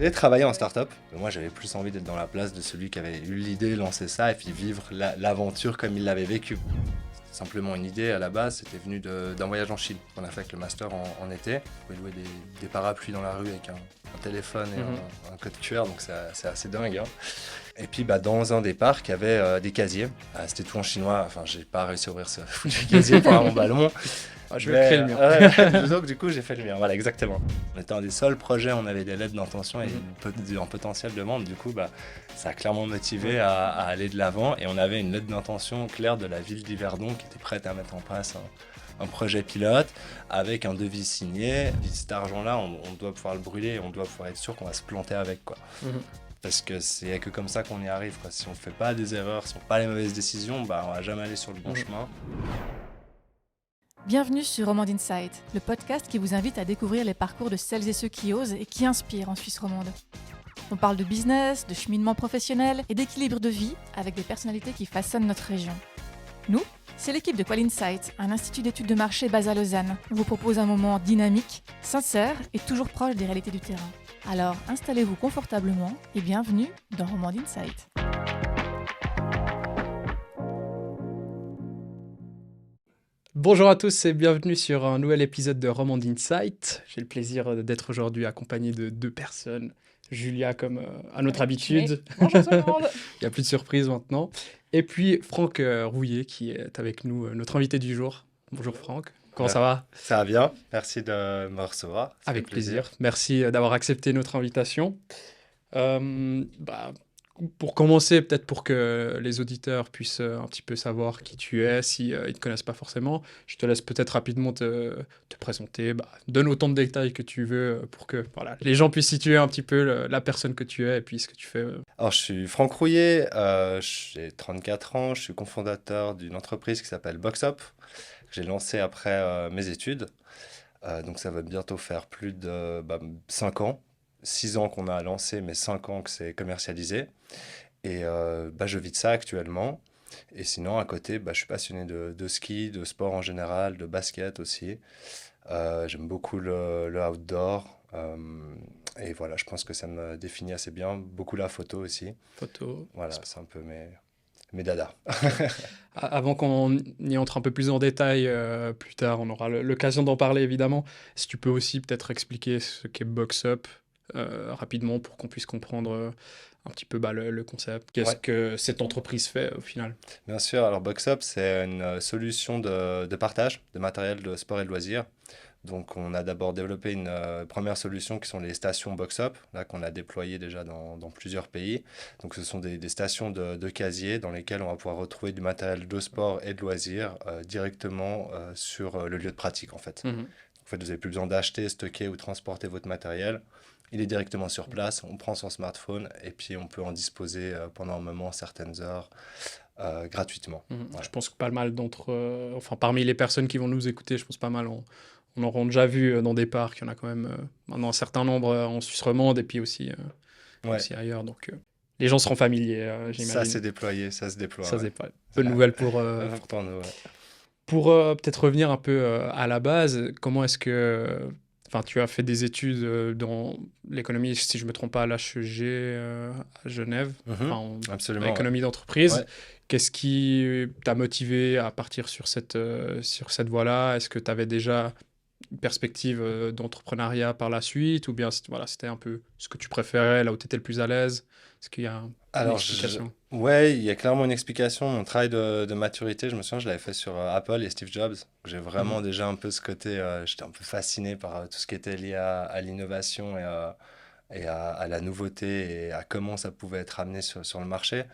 J'ai travaillé en start-up. Moi, j'avais plus envie d'être dans la place de celui qui avait eu l'idée, lancé ça et puis vivre l'aventure comme il l'avait vécu. C'était simplement une idée à la base, c'était venu d'un voyage en Chine qu'on a fait avec le master en été. On pouvait louer des parapluies dans la rue avec un téléphone et un code QR, donc c'est assez dingue. Hein. Et puis dans un des parcs, il y avait des casiers. C'était tout en chinois, enfin j'ai pas réussi à ouvrir ce foutu casier pour avoir mon ballon. Je vais créer le mien. Donc du coup j'ai fait le mien, voilà exactement. On était un des seuls projets, on avait des lettres d'intention et un potentiel de vente, du coup ça a clairement motivé à aller de l'avant et on avait une lettre d'intention claire de la ville d'Yverdon qui était prête à mettre en place un projet pilote avec un devis signé. Et cet argent-là, on doit pouvoir le brûler et on doit pouvoir être sûr qu'on va se planter avec quoi. Parce que c'est que comme ça qu'on y arrive, quoi. Si on ne fait pas des erreurs, si on ne fait pas les mauvaises décisions, on va jamais aller sur le bon chemin. Bienvenue sur Romande Insight, le podcast qui vous invite à découvrir les parcours de celles et ceux qui osent et qui inspirent en Suisse romande. On parle de business, de cheminement professionnel et d'équilibre de vie avec des personnalités qui façonnent notre région. Nous, c'est l'équipe de Qual Insight, un institut d'études de marché basé à Lausanne. On vous propose un moment dynamique, sincère et toujours proche des réalités du terrain. Alors installez-vous confortablement et bienvenue dans Romande Insight. Bonjour à tous et bienvenue sur un nouvel épisode de Romande Insight. J'ai le plaisir d'être aujourd'hui accompagné de deux personnes. Julia, comme à notre habitude. Bonjour tout le monde. Il n'y a plus de surprise maintenant. Et puis Franck Rouillet qui est avec nous, notre invité du jour. Bonjour Franck, comment ça va ? Ça va bien, merci de me recevoir. Avec plaisir. Merci d'avoir accepté notre invitation. Pour commencer, peut-être pour que les auditeurs puissent un petit peu savoir qui tu es, s'ils ne te connaissent pas forcément, je te laisse peut-être rapidement te présenter. Donne autant de détails que tu veux pour que les gens puissent situer un petit peu la personne que tu es et puis ce que tu fais. Alors, je suis Franck Rouillet, j'ai 34 ans, je suis cofondateur d'une entreprise qui s'appelle BoxUp, que j'ai lancée après mes études. Donc, ça va bientôt faire plus de 5 ans. 6 ans qu'on a lancé, mais 5 ans que c'est commercialisé. Et je vis de ça actuellement. Et sinon, à côté, je suis passionné de ski, de sport en général, de basket aussi. J'aime beaucoup le outdoor. Et voilà, je pense que ça me définit assez bien. Beaucoup la photo aussi. Photo. Voilà, c'est un peu mes dadas. Avant qu'on y entre un peu plus en détail plus tard, on aura l'occasion d'en parler évidemment. Si tu peux aussi peut-être expliquer ce qu'est BoxUp rapidement pour qu'on puisse comprendre un petit peu le concept. Qu'est-ce que cette entreprise fait au final ? Bien sûr, alors BoxUp, c'est une solution de partage de matériel de sport et de loisirs. Donc, on a d'abord développé une première solution qui sont les stations BoxUp, là qu'on a déployées déjà dans plusieurs pays. Donc, ce sont des stations de casiers dans lesquelles on va pouvoir retrouver du matériel de sport et de loisirs directement sur le lieu de pratique en fait. En fait, vous n'avez plus besoin d'acheter, stocker ou transporter votre matériel. Il est directement sur place, on prend son smartphone et puis on peut en disposer pendant un moment, certaines heures, gratuitement. Je pense que pas mal parmi les personnes qui vont nous écouter, je pense pas mal on aura déjà vu dans des parcs. Il y en a quand même maintenant un certain nombre en Suisse romande et puis aussi ailleurs. Donc les gens seront familiers, j'imagine. Ça s'est déployé, ça se déploie. Ça se déploie. Bonne nouvelle pour nous. Pour peut-être revenir un peu à la base, comment est-ce que... tu as fait des études dans l'économie, si je ne me trompe pas, à l'HEG à Genève, absolument, l'économie d'entreprise. Ouais. Qu'est-ce qui t'a motivé à partir sur cette voie-là ? Est-ce que tu avais déjà une perspective d'entrepreneuriat par la suite ? Ou bien c'était un peu ce que tu préférais, là où tu étais le plus à l'aise ? Est-ce qu'il y a une explication ? Ouais, il y a clairement une explication. Mon travail de maturité, je me souviens, je l'avais fait sur Apple et Steve Jobs. J'ai vraiment déjà un peu ce côté, j'étais un peu fasciné par tout ce qui était lié à l'innovation et à la nouveauté et à comment ça pouvait être amené sur le marché.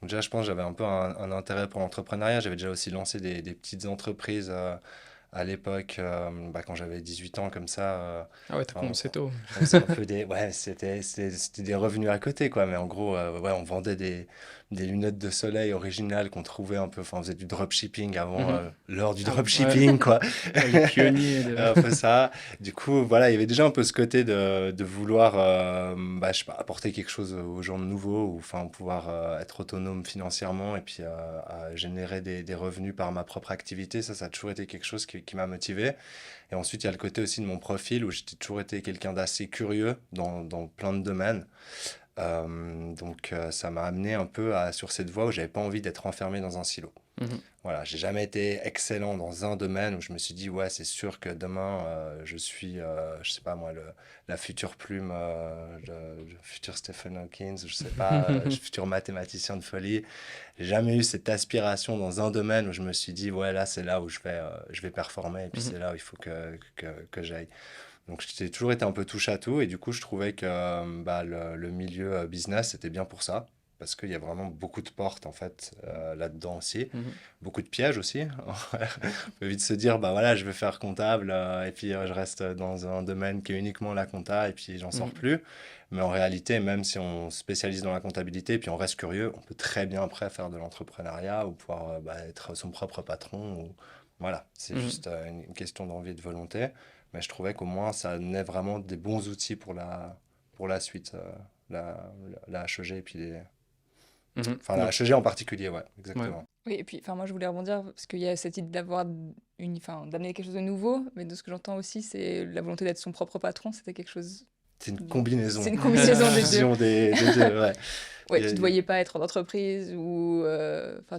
Donc déjà, je pense que j'avais un peu un intérêt pour l'entrepreneuriat. J'avais déjà aussi lancé des petites entreprises à l'époque, quand j'avais 18 ans, comme ça. Ah ouais, t'as commencé tôt. C'est un peu c'était des revenus à côté, quoi. Mais en gros, on vendait des lunettes de soleil originales qu'on trouvait un peu, enfin on faisait du dropshipping avant l'heure du Ah, dropshipping, quoi. Les pionniers de... Un peu ça. Du coup, voilà, il y avait déjà un peu ce côté de vouloir je sais pas, apporter quelque chose aux gens de nouveau, ou enfin pouvoir être autonome financièrement et puis à générer des revenus par ma propre activité. Ça a toujours été quelque chose qui m'a motivé. Et ensuite, il y a le côté aussi de mon profil où j'ai toujours été quelqu'un d'assez curieux dans plein de domaines. Ça m'a amené un peu sur cette voie où j'avais pas envie d'être enfermé dans un silo. Mhm. Voilà, j'ai jamais été excellent dans un domaine où je me suis dit, ouais, c'est sûr que demain, je suis, je sais pas moi, la future plume, le futur Stephen Hawking, je sais pas, le futur mathématicien de folie. J'ai jamais eu cette aspiration dans un domaine où je me suis dit, ouais, là, c'est là où je vais performer et puis c'est là où il faut que j'aille. Donc, j'ai toujours été un peu touche à tout et du coup, je trouvais que le milieu business, c'était bien pour ça. Parce qu'il y a vraiment beaucoup de portes en fait là-dedans aussi, Mhm. beaucoup de pièges aussi. On peut vite se dire bah voilà je vais faire comptable et puis je reste dans un domaine qui est uniquement la compta et puis j'en sors Mhm. plus. Mais en réalité même si on se spécialise dans la comptabilité et puis on reste curieux, on peut très bien après faire de l'entrepreneuriat ou pouvoir être son propre patron. Voilà, c'est Mhm. juste une question d'envie et de volonté. Mais je trouvais qu'au moins ça naît vraiment des bons outils pour la suite, la HEG et puis Mhm. enfin, la Donc, HEG en particulier, ouais, ouais. exactement. Oui, et puis, enfin, moi, je voulais rebondir parce qu'il y a cette idée d'amener quelque chose de nouveau, mais de ce que j'entends aussi, c'est la volonté d'être son propre patron. C'était quelque chose. C'est une combinaison. C'est une combinaison des deux. Fusion des deux, ouais. Ouais, Il y a- tu ne te voyais pas être en entreprise ou.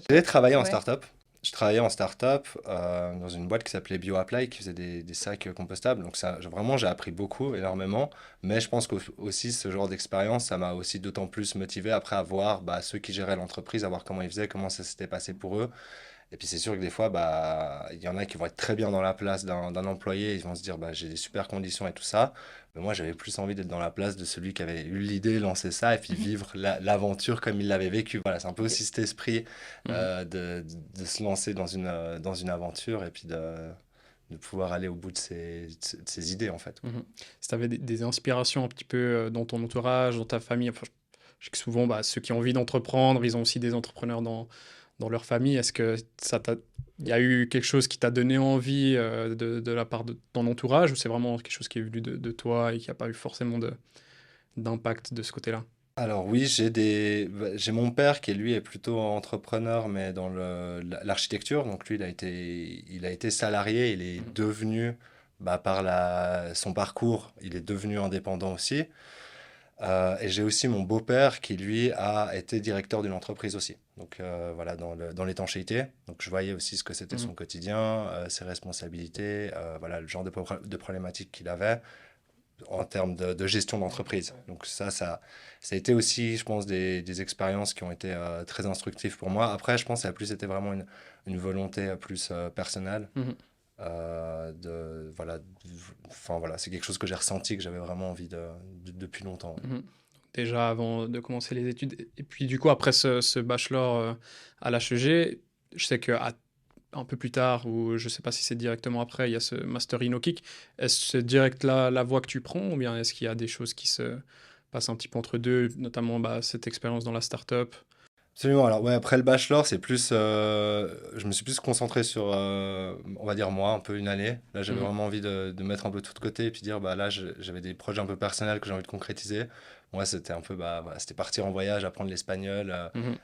J'ai travaillé en Ouais. start-up. Je travaillais en start-up dans une boîte qui s'appelait BioApply qui faisait des sacs compostables. Donc ça, vraiment, j'ai appris beaucoup, énormément. Mais je pense qu'aussi, ce genre d'expérience, ça m'a aussi d'autant plus motivé après à voir ceux qui géraient l'entreprise, à voir comment ils faisaient, comment ça s'était passé pour eux. Et puis c'est sûr que des fois, il y en a qui vont être très bien dans la place d'un employé, ils vont se dire, j'ai des super conditions et tout ça. Mais moi, j'avais plus envie d'être dans la place de celui qui avait eu l'idée, lancé ça, et puis vivre l'aventure comme il l'avait vécu. Voilà, c'est un peu aussi cet esprit de se lancer dans une aventure et puis de pouvoir aller au bout de ses idées, en fait. Mhm. Si tu avais des inspirations un petit peu dans ton entourage, dans ta famille, enfin, je sais que souvent, ceux qui ont envie d'entreprendre, ils ont aussi des entrepreneurs dans leur famille. Est-ce que il y a eu quelque chose qui t'a donné envie de la part de ton entourage ou c'est vraiment quelque chose qui est venu de toi et qui n'a pas eu forcément d'impact de ce côté-là? Alors oui, j'ai mon père qui lui est plutôt entrepreneur mais dans l'architecture. Donc lui il a été salarié, il est devenu par son parcours, il est devenu indépendant aussi. Et j'ai aussi mon beau-père qui lui a été directeur d'une entreprise aussi. Donc voilà, dans l'étanchéité. Donc je voyais aussi ce que c'était son quotidien, ses responsabilités, voilà le genre de problématiques qu'il avait en termes de gestion d'entreprise. Donc ça a été aussi, je pense, des expériences qui ont été très instructives pour moi. Après, je pense que ça a plus été vraiment une volonté plus personnelle. Mhm. Enfin voilà, c'est quelque chose que j'ai ressenti, que j'avais vraiment envie depuis longtemps. Mhm. Déjà avant de commencer les études. Et puis du coup, après ce bachelor à l'HEG, je sais que un peu plus tard, ou je ne sais pas si c'est directement après, il y a ce master InnoKick. Est-ce direct la voie que tu prends ou bien est-ce qu'il y a des choses qui se passent un petit peu entre deux, notamment cette expérience dans la start-up? Absolument. Alors, ouais, après le bachelor, c'est plus. Je me suis plus concentré sur, on va dire, moi, un peu une année. Là, j'avais vraiment envie de mettre un peu tout de côté et puis dire, là, j'avais des projets un peu personnels que j'ai envie de concrétiser. Moi, c'était un peu, voilà, c'était partir en voyage, apprendre l'espagnol,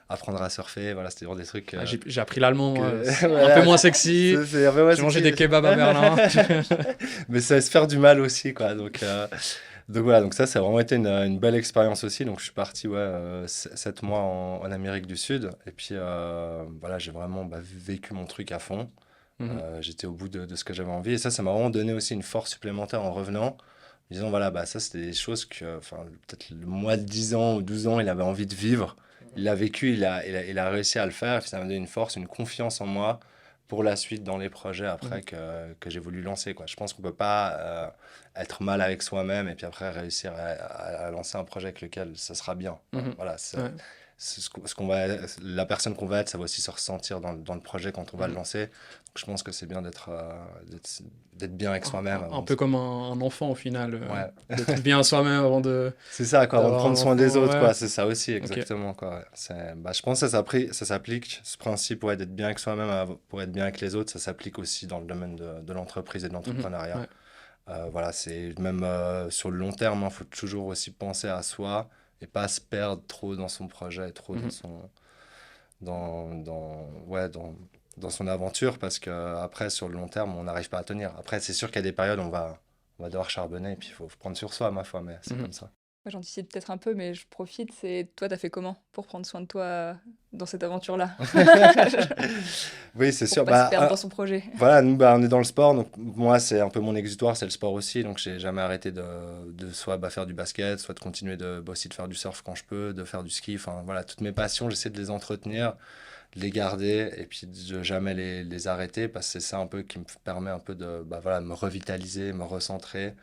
apprendre à surfer. Voilà, c'était vraiment des trucs. J'ai appris l'allemand, c'est Voilà, un peu moins sexy. c'est un peu moins J'ai mangé sexy. des kebabs à Berlin. Mais ça va se faire du mal aussi, quoi. Donc voilà, donc ça a vraiment été une belle expérience aussi. Donc je suis parti 7 mois en Amérique du Sud. Et puis voilà, j'ai vraiment vécu mon truc à fond. J'étais au bout de ce que j'avais envie. Et ça m'a vraiment donné aussi une force supplémentaire en revenant. Disons, voilà, ça c'était des choses que, peut-être le mois de 10 ans ou 12 ans, il avait envie de vivre. Il l'a vécu, il a réussi à le faire. Et puis ça m'a donné une force, une confiance en moi pour la suite dans les projets après que j'ai voulu lancer, quoi. Je pense qu'on ne peut pas être mal avec soi-même et puis après réussir à lancer un projet avec lequel ça sera bien. Voilà, Ouais. la personne qu'on va être, ça va aussi se ressentir dans le projet quand on va le lancer. Donc, je pense que c'est bien d'être bien avec soi-même. Un peu comme un enfant au final, Ouais. d'être bien soi-même avant de... C'est ça, quoi, avant de d'avoir prendre un soin des enfant, autres, ouais. quoi. C'est ça aussi, Ok. exactement, quoi. Ouais. Je pense que ça s'applique, ce principe, ouais, d'être bien avec soi-même pour être bien avec les autres, ça s'applique aussi dans le domaine de l'entreprise et de l'entrepreneuriat. Ouais. Voilà, c'est même sur le long terme, il faut toujours aussi penser à soi et pas se perdre trop dans son projet, trop ouais, dans son aventure, parce que après sur le long terme, on n'arrive pas à tenir. Après, c'est sûr qu'il y a des périodes où on va devoir charbonner et puis il faut prendre sur soi, ma foi, mais c'est comme ça. Moi, j'anticipe peut-être un peu, mais je profite. C'est toi, t'as fait comment pour prendre soin de toi dans cette aventure-là? Oui, c'est Pour sûr. pas se perdre dans son projet. Voilà, nous, on est dans le sport, donc moi, c'est un peu mon exutoire, c'est le sport aussi, donc j'ai jamais arrêté de soit faire du basket, soit de continuer aussi de faire du surf quand je peux, de faire du ski, enfin voilà, toutes mes passions, j'essaie de les entretenir, de les garder, et puis de jamais les arrêter, parce que c'est ça un peu qui me permet un peu de me revitaliser, me recentrer,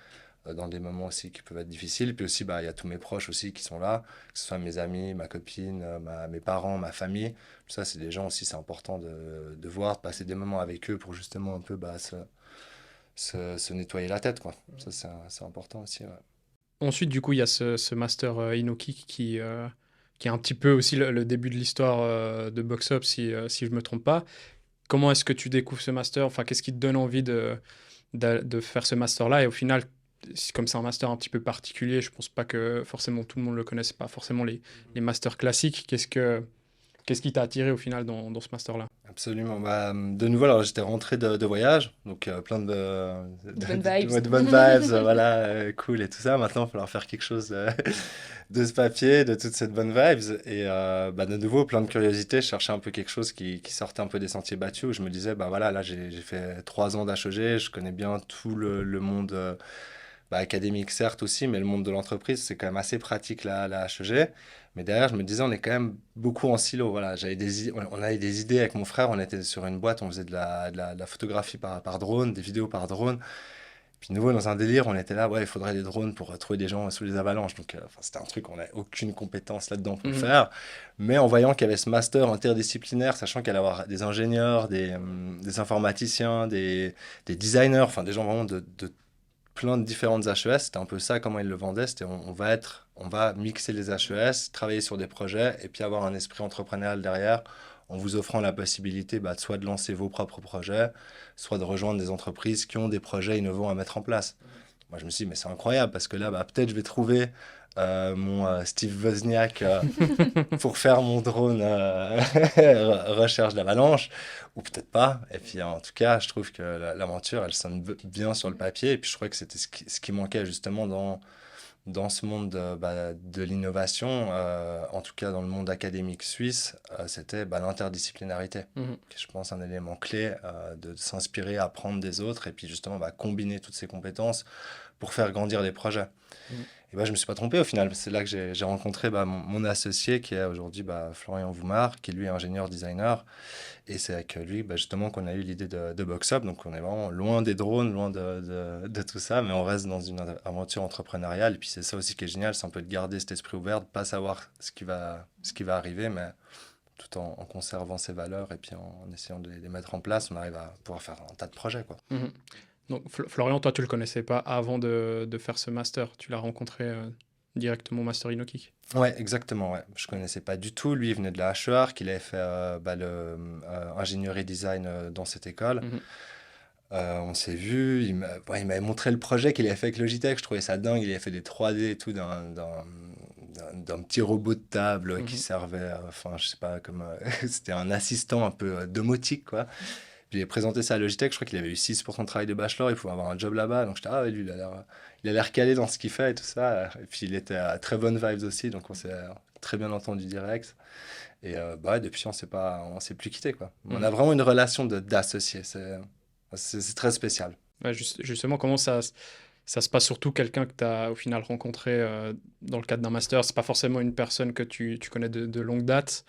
dans des moments aussi qui peuvent être difficiles. Puis aussi, il y a tous mes proches aussi qui sont là, que ce soit mes amis, ma copine, mes parents, ma famille. Tout ça, c'est des gens aussi, c'est important de voir, de passer des moments avec eux pour justement un peu se nettoyer la tête, quoi. Ça, c'est important aussi, ouais. Ensuite, du coup, il y a ce master Inoki qui est un petit peu aussi le début de l'histoire de BoxUp, si je me trompe pas. Comment est-ce que tu découvres ce master? Enfin, qu'est-ce qui te donne envie de faire ce master-là? Et au final, comme c'est un master un petit peu particulier, je pense pas que forcément tout le monde le connaisse, pas forcément les masters classiques. Qu'est-ce qui t'a attiré au final dans ce master-là? Absolument. De nouveau, alors j'étais rentré de voyage, donc plein De bonnes vibes. ouais, de bonnes vibes, voilà, cool et tout ça. Maintenant, il va falloir faire quelque chose de ce papier, de toute cette bonne vibes. Et de nouveau, plein de curiosité. Je cherchais un peu quelque chose qui sortait un peu des sentiers battus, où je me disais, voilà, là, j'ai fait 3 ans d'HEG, je connais bien tout le monde académique, certes aussi, mais le monde de l'entreprise, c'est quand même assez pratique, la HEG. Mais derrière, je me disais, on est quand même beaucoup en silo. Voilà, on avait des idées avec mon frère, on était sur une boîte, on faisait de la photographie par drone, des vidéos par drone. Puis nouveau, dans un délire, on était là, ouais, il faudrait des drones pour trouver des gens sous les avalanches. Donc, c'était un truc, on n'avait aucune compétence là-dedans pour le faire. Mais en voyant qu'il y avait ce master interdisciplinaire, sachant qu'il allait y avoir des ingénieurs, des informaticiens, des designers, enfin des gens vraiment de plein de différentes HES, c'était un peu ça comment ils le vendaient, c'était on va mixer les HES, travailler sur des projets et puis avoir un esprit entrepreneurial derrière en vous offrant la possibilité soit de lancer vos propres projets, soit de rejoindre des entreprises qui ont des projets innovants à mettre en place. Moi, je me suis dit, mais c'est incroyable parce que là, peut-être je vais trouver mon Steve Wozniak pour faire mon drone recherche d'avalanche, ou peut-être pas. Et puis, en tout cas, je trouve que l'aventure, elle sonne bien sur le papier. Et puis, je crois que c'était ce qui manquait justement dans ce monde de l'innovation, en tout cas dans le monde académique suisse, c'était l'interdisciplinarité, qui est, je pense, un élément clé de s'inspirer, apprendre des autres, et puis justement combiner toutes ces compétences pour faire grandir des projets. Et je ne me suis pas trompé au final. C'est là que j'ai rencontré mon associé qui est aujourd'hui Florian Voumar, qui lui est ingénieur designer. Et c'est avec lui justement qu'on a eu l'idée de BoxUp. Donc on est vraiment loin des drones, loin de tout ça, mais on reste dans une aventure entrepreneuriale. Et puis c'est ça aussi qui est génial, c'est un peu de garder cet esprit ouvert, de ne pas savoir ce qui va arriver, mais tout en conservant ses valeurs et puis en essayant de les mettre en place, on arrive à pouvoir faire un tas de projets, quoi. Donc, Florian, toi, tu le connaissais pas avant de faire ce master. Tu l'as rencontré directement au Master Inoki. Ouais, exactement. Ouais. Je connaissais pas du tout. Lui, il venait de la HEAR, qu'il avait fait ingénierie design dans cette école. On s'est vu. Il m'avait montré le projet qu'il avait fait avec Logitech. Je trouvais ça dingue. Il avait fait des 3D et tout d'un petit robot de table qui servait, je sais pas, comme c'était un assistant un peu domotique, quoi. Puis il a présenté ça à Logitech, je crois qu'il avait eu 6% de travail de bachelor, il pouvait avoir un job là-bas. Donc j'étais, lui, il a l'air calé dans ce qu'il fait et tout ça. Et puis il était à très bonnes vibes aussi, donc on s'est très bien entendu direct. Et depuis, on s'est plus quitté, quoi. On a vraiment une relation d'associés, c'est très spécial. Ouais, justement, comment ça se passe, surtout quelqu'un que tu as au final rencontré dans le cadre d'un master? C'est pas forcément une personne que tu connais de longue date.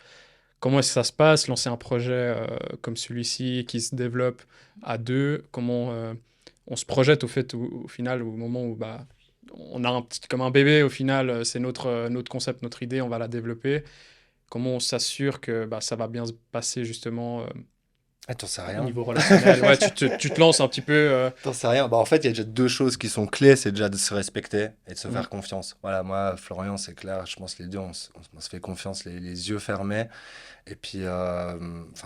Comment est-ce que ça se passe, lancer un projet comme celui-ci qui se développe à deux? Comment on se projette au final, au moment où on a comme un bébé, au final, c'est notre concept, notre idée, on va la développer. comment on s'assure que ça va bien se passer justement T'en sais au rien. niveau relationnel. Ouais, tu te lances un petit peu. T'en sais rien. Bah, en fait, il y a déjà deux choses qui sont clés. C'est déjà de se respecter et de se faire confiance. Voilà, moi, Florian, c'est clair. Je pense que les deux, on se fait confiance les yeux fermés. Et puis,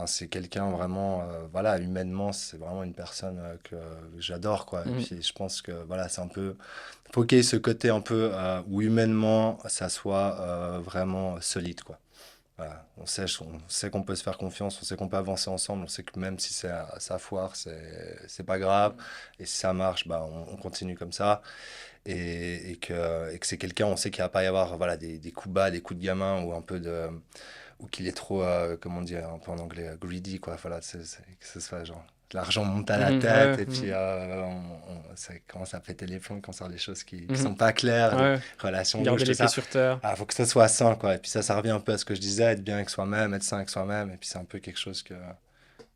c'est quelqu'un vraiment, voilà, humainement, c'est vraiment une personne que j'adore, quoi. Et puis, je pense que, voilà, c'est un peu... faut qu'il y ait ce côté un peu où humainement, ça soit vraiment solide, quoi. Voilà. On sait qu'on peut se faire confiance, on sait qu'on peut avancer ensemble, on sait que même si ça foire, c'est pas grave. Et si ça marche, on continue comme ça. Et que c'est quelqu'un, on sait qu'il va pas y avoir voilà, des coups bas, des coups de gamin ou un peu de... ou qu'il est trop, comment dire, un peu en anglais, greedy, quoi. Voilà, que ce soit genre, l'argent monte à la tête, Ouais, et puis ça commence à péter les plombs quand ça sort des choses qui sont pas claires, des ouais. relations Garder louches, les tout pieds ça. sur terre. Ah, faut que ça soit sain, quoi. Et puis ça revient un peu à ce que je disais, être bien avec soi-même, être sain avec soi-même, et puis c'est un peu quelque chose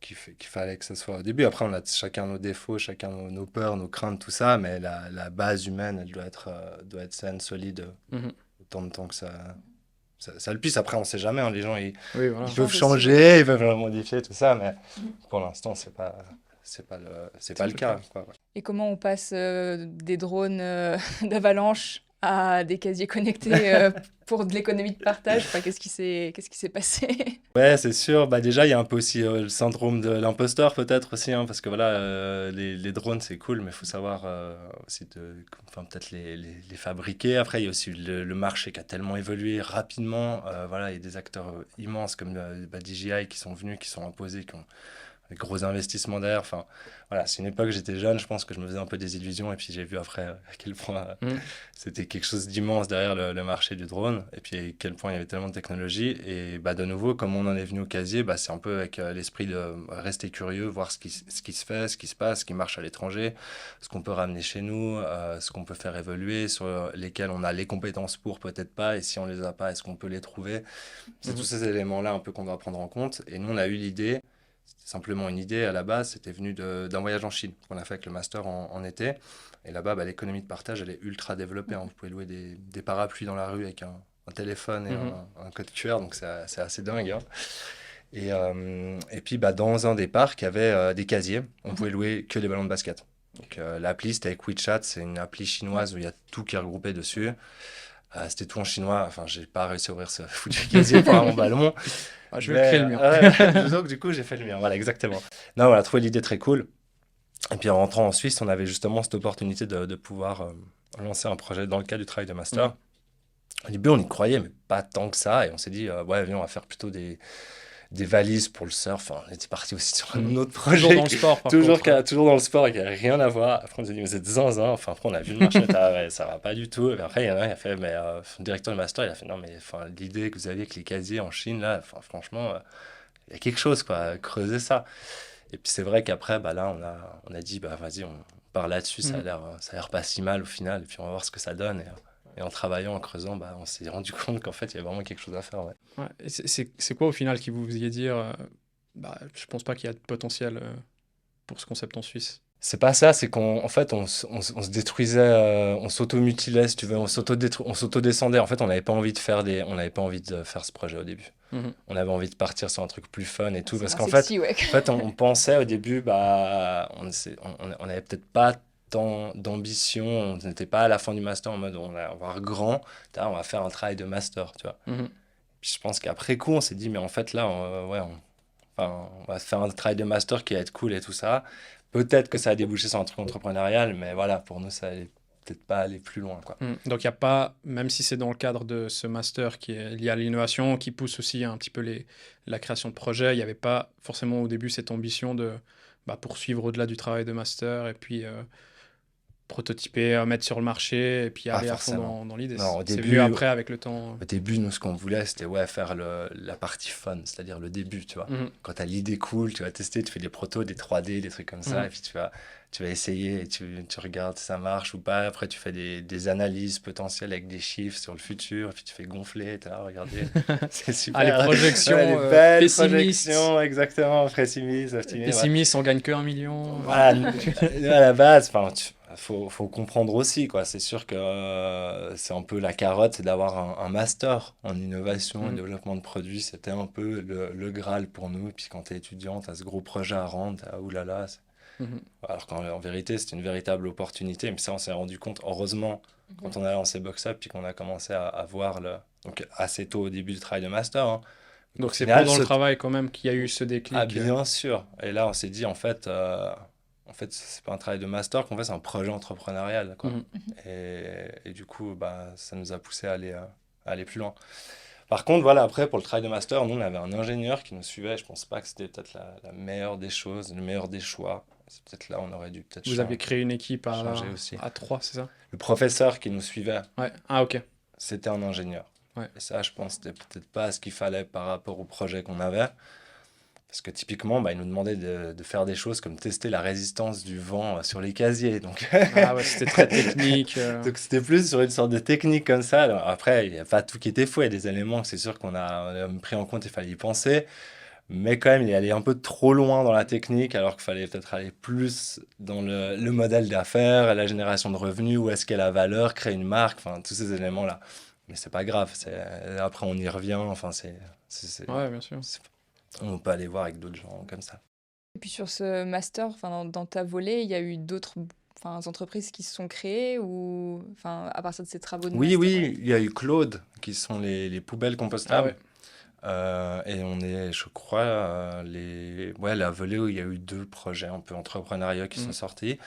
qu'il fallait que ce soit au début. Après, on a chacun nos défauts, chacun nos peurs, nos craintes, tout ça, mais la base humaine, elle doit être saine, solide, autant de temps que ça le puisse. Après, on sait jamais, hein, les gens, Oui, voilà. ils peuvent c'est changer, ils peuvent modifier, tout ça, mais pour l'instant, c'est pas le cas, quoi. Ouais. Et comment on passe des drones d'avalanche à des casiers connectés pour de l'économie de partage? Enfin, qu'est-ce qui s'est passé? Ouais, c'est sûr. Bah, déjà, il y a un peu aussi le syndrome de l'imposteur, peut-être aussi, hein, parce que voilà, les drones, c'est cool, mais il faut savoir aussi peut-être les fabriquer. Après, il y a aussi le marché qui a tellement évolué rapidement. Voilà, il y a des acteurs immenses comme DJI qui sont venus, qui sont imposés, qui ont des gros investissements derrière. Enfin, voilà, c'est une époque, j'étais jeune, je pense que je me faisais un peu des illusions, et puis j'ai vu après à quel point c'était quelque chose d'immense derrière le marché du drone, et puis à quel point il y avait tellement de technologie. Et de nouveau, comme on en est venu au casier, c'est un peu avec l'esprit de rester curieux, voir ce qui se fait, ce qui se passe, ce qui marche à l'étranger, ce qu'on peut ramener chez nous, ce qu'on peut faire évoluer, sur lesquels on a les compétences pour, peut-être pas, et si on les a pas, est-ce qu'on peut les trouver. C'est tous ces éléments-là un peu qu'on doit prendre en compte. Et nous, on a eu l'idée, c'était simplement une idée à la base, c'était venu d'un voyage en Chine qu'on a fait avec le master en été. Et là-bas, l'économie de partage, elle est ultra développée, hein. Vous pouvez louer des parapluies dans la rue avec un téléphone et un code QR, donc c'est assez dingue, hein. Et puis, dans un des parcs, il y avait des casiers. On pouvait louer que des ballons de basket. Donc, l'appli, c'était avec WeChat, c'est une appli chinoise où il y a tout qui est regroupé dessus. C'était tout en chinois. Enfin, j'ai pas réussi à ouvrir ce foutu casier pour avoir mon ballon. Je vais créer le mien. Donc, du coup, j'ai fait le mien. Voilà, exactement. Non, on a trouvé l'idée très cool. Et puis, en rentrant en Suisse, on avait justement cette opportunité de pouvoir lancer un projet dans le cadre du travail de master. Au début, on y croyait, mais pas tant que ça. Et on s'est dit, ouais, viens, on va faire plutôt des valises pour le surf. Enfin, on était parti aussi sur un autre projet. Toujours dans le sport, par contre. Toujours dans le sport et qui n'avait rien à voir. Après, on s'est dit, vous êtes zinzin. Enfin, après, on a vu le marché, ouais, ça va pas du tout. Et après, il y en a un qui a fait, mais le directeur du master, il a fait, non, mais l'idée que vous aviez avec les casiers en Chine, là, franchement, il y a quelque chose, quoi, creuser ça. Et puis, c'est vrai qu'après, là, on a dit, vas-y, on part là-dessus, ça a l'air pas si mal au final. Et puis, on va voir ce que ça donne. Et en travaillant, en creusant, on s'est rendu compte qu'en fait, il y avait vraiment quelque chose à faire. Ouais. Ouais. Et c'est quoi au final qui vous faisiez dire je pense pas qu'il y a de potentiel pour ce concept en Suisse? C'est pas ça, c'est qu'en fait, on se détruisait, on s'auto-mutilait, si tu veux, on s'auto-descendait. En fait, on n'avait pas envie de faire ce projet au début. On avait envie de partir sur un truc plus fun et tout. Parce qu'en fait, on pensait au début, on n'avait peut-être pas tant d'ambition, on n'était pas à la fin du master en mode on va voir grand, on va faire un travail de master, tu vois. Puis je pense qu'après coup, on s'est dit, mais en fait, là, on va faire un travail de master qui va être cool et tout ça. Peut-être que ça a débouché sur un truc entrepreneurial, mais voilà, pour nous, ça allait peut-être pas aller plus loin, quoi. Donc, il n'y a pas, même si c'est dans le cadre de ce master qui est lié à l'innovation, qui pousse aussi un petit peu la création de projets, il n'y avait pas forcément au début cette ambition de poursuivre au-delà du travail de master et puis prototyper, mettre sur le marché et puis aller à fond dans l'idée. C'est venu après avec le temps. Au début, nous, ce qu'on voulait, c'était faire la partie fun, c'est-à-dire le début, tu vois. Quand tu as l'idée cool, tu vas tester, tu fais des protos, des 3D, des trucs comme ça, et puis tu vas essayer et tu regardes si ça marche ou pas. Après, tu fais des analyses potentielles avec des chiffres sur le futur, et puis tu fais gonfler, regardez, c'est super. Les projections, les belles pessimistes. projections, exactement, pessimistes, optimistes. Pessimistes, on gagne que 1 million. Voilà, à la base, faut comprendre aussi, quoi. C'est sûr que c'est un peu la carotte, c'est d'avoir un master en innovation et Mhm. développement de produits. C'était un peu le Graal pour nous. Et puis quand tu es étudiant, tu as ce gros projet à rendre, oulala. Mhm. Alors qu'en vérité, c'était une véritable opportunité. Mais ça, on s'est rendu compte, heureusement, Mhm. quand on a lancé Box Up, puis qu'on a commencé à voir donc assez tôt au début du travail de master, hein. Donc, au Donc c'est final, pendant le travail quand même qu'il y a eu ce ah, déclic. bien sûr. Et là, on s'est dit, en fait, c'est pas un travail de master qu'on fait, c'est un projet entrepreneurial, quoi. Mhm. Et du coup, bah, ça nous a poussé à aller plus loin. Par contre, voilà, après, pour le travail de master, nous, on avait un ingénieur qui nous suivait. Je pense pas que c'était peut-être la meilleure des choses, le meilleur des choix. C'est peut-être là, on aurait dû peut-être Vous avez créé une équipe changer aussi. à 3, c'est ça? Le professeur qui nous suivait, Ouais. Ah, ok. c'était un ingénieur. Ouais. Et ça, je pense, c'était peut-être pas ce qu'il fallait par rapport au projet qu'on avait. Parce que typiquement, bah, il nous demandait de faire des choses comme tester la résistance du vent sur les casiers. Donc, Ah ouais, c'était très technique. donc c'était plus sur une sorte de technique comme ça. Alors, après, il n'y a pas tout qui était faux. Il y a des éléments que c'est sûr on a pris en compte, il fallait y penser. Mais quand même, il est allé un peu trop loin dans la technique, alors qu'il fallait peut-être aller plus dans le modèle d'affaires, la génération de revenus, où est-ce qu'est la valeur, créer une marque, enfin, tous ces éléments-là. Mais c'est pas grave. Après, on y revient. Enfin, Ouais, bien sûr. c'est- on peut aller voir avec d'autres gens comme ça. Et puis sur ce master, enfin, dans ta volée, il y a eu d'autres entreprises qui se sont créées ou à partir de ces travaux de Oui, master? oui, il y a eu Claude, qui sont les poubelles Ah compostables. ouais. Et on est, je crois, ouais, la volée où il y a eu 2 projets un peu entrepreneuriaux qui sont Mhm. sortis.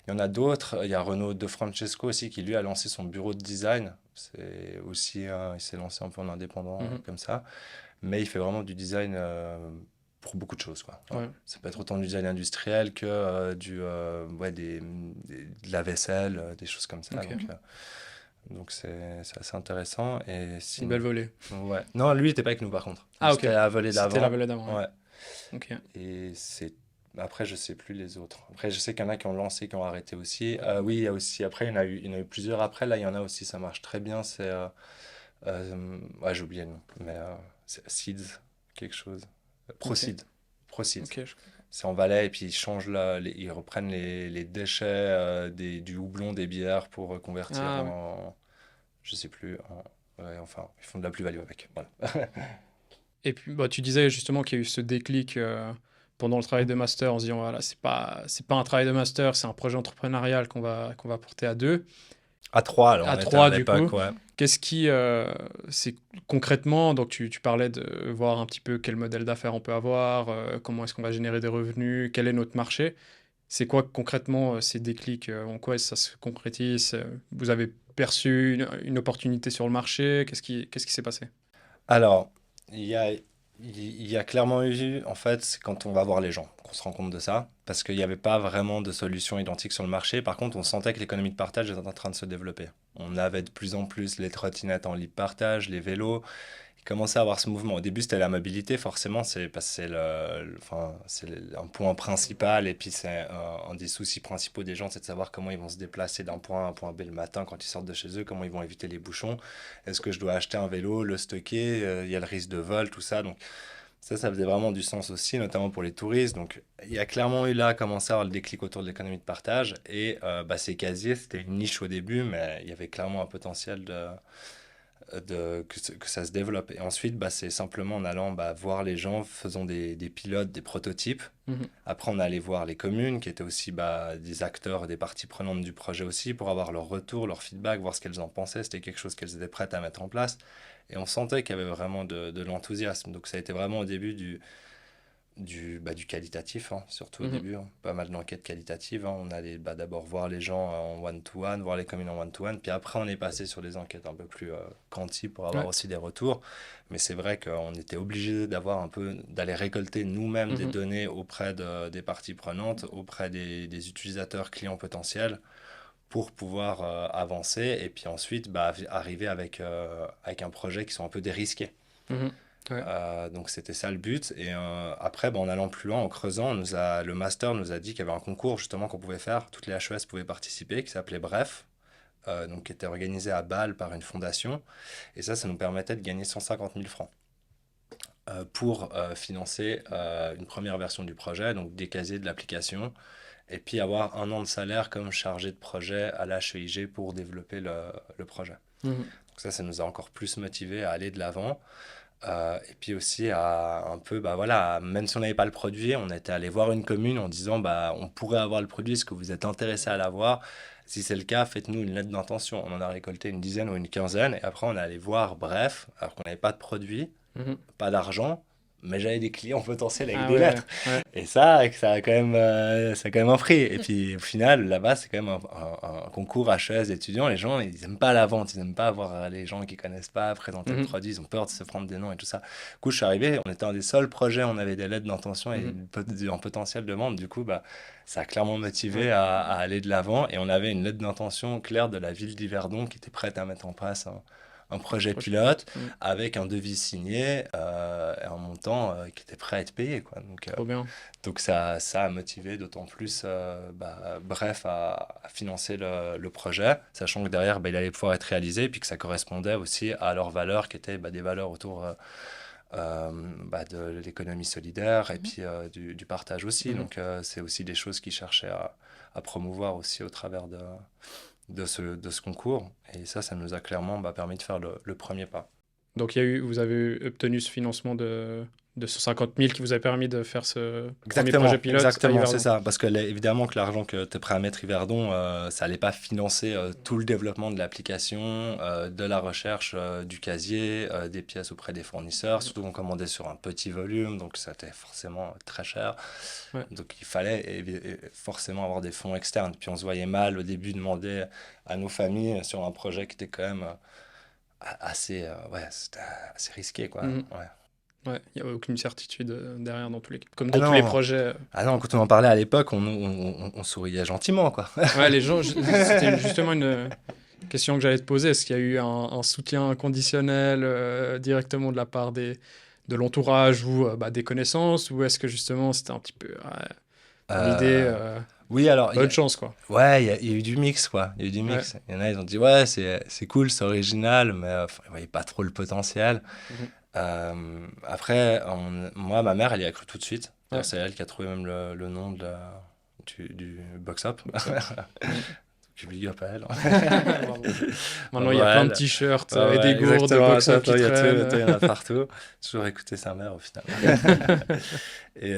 Il y en a d'autres. Il y a Renaud De Francesco aussi qui, lui, a lancé son bureau de design. C'est aussi, il s'est lancé un peu en indépendant Mhm. comme ça. Mais il fait vraiment du design pour beaucoup de choses, quoi. Voilà. Ouais. Ça peut être autant du design industriel que ouais, de la vaisselle, des choses comme ça. Ok. Donc c'est assez intéressant. Et Une sinon, belle volée. ouais. Non, lui, il n'était pas avec nous par contre. Ah, ok. C'était la volée C'était la d'avant. volée d'avant. Ouais. Ouais. Ok. Et c'est. Après, je sais plus les autres. Après, je sais qu'il y en a qui ont lancé, qui ont arrêté aussi. Oui, il y a aussi. Après, il y en a eu plusieurs après. Là, il y en a aussi, ça marche très bien. C'est. Ouais, j'ai oublié le nom. Mais c'est Seeds, quelque chose. Proceed. Proceed. Ok. C'est en Valais et puis ils changent ils reprennent les déchets du houblon des bières pour convertir Ah ouais. en. Je sais plus. Ouais, enfin, ils font de la plus-value avec. Voilà. Et puis, bah, tu disais justement qu'il y a eu ce déclic pendant le travail de master en se disant, voilà, c'est pas un travail de master, c'est un projet entrepreneurial qu'on va porter à deux. À 3, alors À on était à 3, du coup. l'époque, ouais. Qu'est-ce qui, c'est concrètement, donc tu parlais de voir un petit peu quel modèle d'affaires on peut avoir, comment est-ce qu'on va générer des revenus, quel est notre marché. C'est quoi concrètement ces déclics, en quoi ça se concrétise? Vous avez perçu une opportunité sur le marché? Qu'est-ce qui s'est passé? Alors, il y a clairement eu, en fait, c'est quand on va voir les gens qu'on se rend compte de ça, parce qu'il n'y avait pas vraiment de solution identique sur le marché. Par contre, on sentait que l'économie de partage était en train de se développer. On avait de plus en plus les trottinettes en libre partage, les vélos. Il commençait à avoir ce mouvement. Au début, c'était la mobilité, forcément, c'est parce que enfin, un point principal, et puis c'est un des soucis principaux des gens, c'est de savoir comment ils vont se déplacer d'un point A à un point B le matin quand ils sortent de chez eux, comment ils vont éviter les bouchons. Est-ce que je dois acheter un vélo, le stocker, il y a le risque de vol, tout ça. Donc ça faisait vraiment du sens aussi, notamment pour les touristes. Donc il y a clairement eu là, commencé à avoir le déclic autour de l'économie de partage. Et bah, ces casiers, c'était une niche au début, mais il y avait clairement un potentiel que ça se développe. Et ensuite, bah, c'est simplement en allant voir les gens, faisant des pilotes, des prototypes. Mhm. Après, on allait voir les communes, qui étaient aussi des acteurs, des parties prenantes du projet aussi, pour avoir leur retour, leur feedback, voir ce qu'elles en pensaient. C'était quelque chose qu'elles étaient prêtes à mettre en place. Et on sentait qu'il y avait vraiment de l'enthousiasme. Donc ça a été vraiment au début du qualitatif, hein, surtout au Mhm. début. Hein. Pas mal d'enquêtes qualitatives. Hein. On allait d'abord voir les gens en one-to-one, voir les communes en one-to-one. Puis après, on est passé sur des enquêtes un peu plus quanti pour avoir Ouais. aussi des retours. Mais c'est vrai qu'on était obligé d'aller récolter nous-mêmes des Mhm. données auprès des parties prenantes, auprès des utilisateurs clients potentiels pour pouvoir avancer et puis ensuite arriver avec un projet qui soit un peu dérisqué. Mhm. Ouais. Donc c'était ça le but. Et après, en allant plus loin, en creusant, le master nous a dit qu'il y avait un concours justement qu'on pouvait faire. Toutes les HES pouvaient participer, qui s'appelait Bref, donc qui était organisé à Bâle par une fondation. Et ça nous permettait de gagner 150 000 francs pour financer une première version du projet, donc des casiers de l'application. et puis avoir 1 an de salaire comme chargé de projet à la HEIG pour développer le projet. Mhm. Donc ça nous a encore plus motivés à aller de l'avant. Et puis aussi à un peu, bah voilà, même si on n'avait pas le produit, on était allé voir une commune en disant, bah on pourrait avoir le produit, est-ce que vous êtes intéressé à l'avoir? Si c'est le cas, faites-nous une lettre d'intention. On en a récolté une dizaine ou une quinzaine, et après on est allé voir, bref, alors qu'on n'avait pas de produit, Mhm. pas d'argent, mais j'avais des clients potentiels avec Ah des ouais, lettres. ouais. Et ça ça a quand même un prix. Et puis au final, là-bas, c'est quand même un concours HES d'étudiants. Les gens, ils n'aiment pas la vente, ils n'aiment pas voir les gens qui connaissent pas présenter le Mhm. produit, ils ont peur de se prendre des noms et tout ça. Du coup, je suis arrivé, on était un des seuls projets, on avait des lettres d'intention et un potentiel de vente. Du coup, bah, ça a clairement motivé Ouais. à aller de l'avant. Et on avait une lettre d'intention claire de la ville d'Yverdon qui était prête à mettre en place un projet pilote Mhm. avec un devis signé et un montant qui était prêt à être payé, quoi. Trop bien. Donc ça a motivé d'autant plus bref à financer le projet, sachant que derrière il allait pouvoir être réalisé et puis que ça correspondait aussi à leurs valeurs qui étaient des valeurs autour de l'économie solidaire et puis du partage aussi. Mhm. Donc c'est aussi des choses qu'ils cherchaient à promouvoir aussi au travers de ce concours. Et ça nous a clairement permis de faire le premier pas. Donc, vous avez obtenu ce financement de 150 000 qui vous a permis de faire ce premier projet pilote à Exactement, c'est Yverdon. ça. Parce que évidemment que l'argent que tu es prêt à mettre Yverdon, ça allait pas financer tout le développement de l'application, de la recherche du casier, des pièces auprès des fournisseurs. Surtout qu'on commandait sur un petit volume, donc ça était forcément très cher. Ouais. Donc il fallait forcément avoir des fonds externes. Puis on se voyait mal au début demander à nos familles sur un projet qui était quand même assez, c'était assez risqué, quoi. Mhm. Ouais. Ouais, il n'y a aucune certitude derrière dans tous les cas. Comme Ah dans tous les non. projets. Ah non, quand on en parlait à l'époque, on souriait gentiment, quoi. Ouais, les gens, c'était justement une question que j'allais te poser. Est-ce qu'il y a eu un soutien inconditionnel directement de la part de l'entourage ou des connaissances, ou est-ce que justement c'était un petit peu ton idée Oui, alors, bonne chance, quoi. ouais, il y a eu du mix, quoi. Il y a eu du mix. Il y en a, ils ont dit, ouais, c'est cool, c'est original, mais ils ne voyaient pas trop le potentiel. Mhm. Après, moi, ma mère, elle y a cru tout de suite. Ouais. C'est elle qui a trouvé même le nom du box-up. Du big up à elle. Maintenant, il y a plein de t-shirts et des gourdes de box-up qui il y a traînent. tout, il y en a partout. Toujours écouter sa mère au final. Et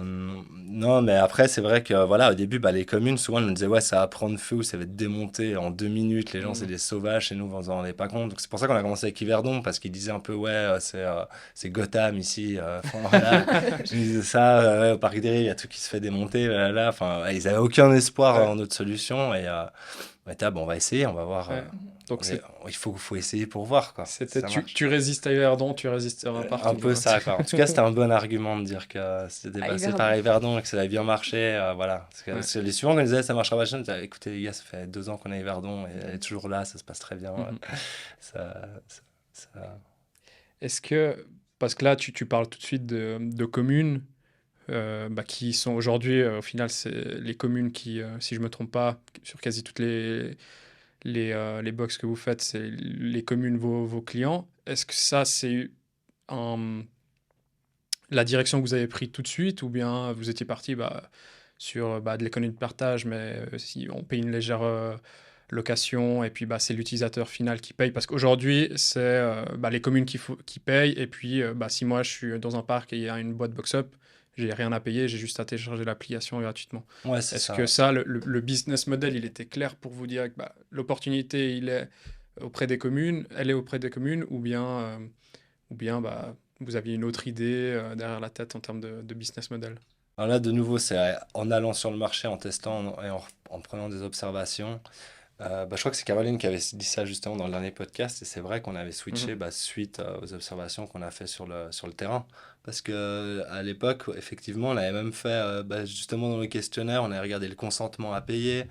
non, mais après, c'est vrai que voilà, au début, les communes, souvent, elles nous disaient, ouais, ça va prendre feu ou ça va être démonté en 2 minutes. Les gens, c'est des sauvages chez nous, on s'en rendait pas compte. Donc, c'est pour ça qu'on a commencé avec Yverdon, parce qu'ils disaient un peu, ouais, c'est Gotham ici. Enfin, voilà. Je disais ça, ouais, au Parc des Rives, il y a tout qui se fait démonter. Là. Enfin, ils n'avaient aucun espoir en notre solution. Et bon, on va essayer, on va voir. Ouais. Donc, Il faut essayer pour voir, quoi. c'était Ça marche. tu résistes à Yverdon, tu résisteras partout. Un peu ça, quoi. En tout cas, c'était un bon argument de dire que c'était passé Yverdon. par Yverdon et que ça avait bien marché. Voilà. Parce que Ouais. c'est les suivants qu'on disait ça marchera pas, je disais, écoutez, les gars, ça fait 2 ans qu'on est à Yverdon et elle est toujours là, ça se passe très bien. Mhm. Ça- Est-ce que, parce que là, tu parles tout de suite de communes qui sont aujourd'hui, au final, c'est les communes qui, si je ne me trompe pas, sur quasi toutes les box que vous faites, c'est les communes, vos clients. Est-ce que ça, c'est la direction que vous avez prise tout de suite, ou bien vous étiez parti sur de l'économie de partage, mais si on paye une légère location, et puis c'est l'utilisateur final qui paye, parce qu'aujourd'hui, c'est les communes qui payent, et puis si moi je suis dans un parc et il y a une boîte box-up, j'ai rien à payer, j'ai juste à télécharger l'application gratuitement. Ouais, c'est Est-ce ça. que ça, le business model, il était clair pour vous dire que l'opportunité, il est auprès des communes, elle est auprès des communes, ou bien vous aviez une autre idée derrière la tête en termes de business model? Alors là, de nouveau, c'est en allant sur le marché, en testant et en prenant des observations. Je crois que c'est Caroline qui avait dit ça justement dans le dernier podcast, et c'est vrai qu'on avait switché suite aux observations qu'on a fait sur le terrain. Parce qu'à l'époque, effectivement, on avait même fait, justement dans le questionnaire, on avait regardé le consentement à payer.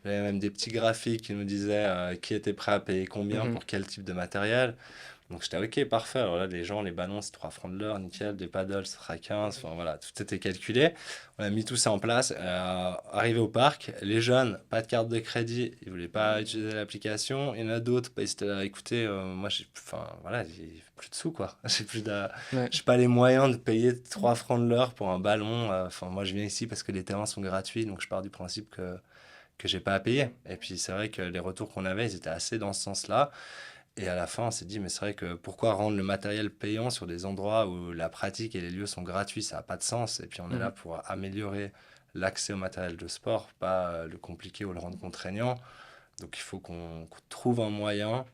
Il y avait même des petits graphiques qui nous disaient qui était prêt à payer combien pour quel type de matériel. Donc j'étais ok, parfait. Alors là, les gens, les ballons, c'est 3 francs de l'heure, nickel, des paddles, ça sera 15. Enfin voilà, tout était calculé. On a mis tout ça en place. Arrivé au parc, les jeunes, pas de carte de crédit, ils voulaient pas utiliser l'application. Il y en a d'autres, bah, ils étaient là, écoutez, moi, j'ai plus de sous, quoi. Ouais. J'ai pas les moyens de payer 3 francs de l'heure pour un ballon. Enfin, moi, je viens ici parce que les terrains sont gratuits, donc je pars du principe que j'ai pas à payer. Et puis, c'est vrai que les retours qu'on avait, ils étaient assez dans ce sens-là. Et à la fin, on s'est dit, mais c'est vrai que pourquoi rendre le matériel payant sur des endroits où la pratique et les lieux sont gratuits, ça n'a pas de sens. Et puis on est là pour améliorer l'accès au matériel de sport, pas le compliquer ou le rendre contraignant. Donc il faut qu'on trouve un moyen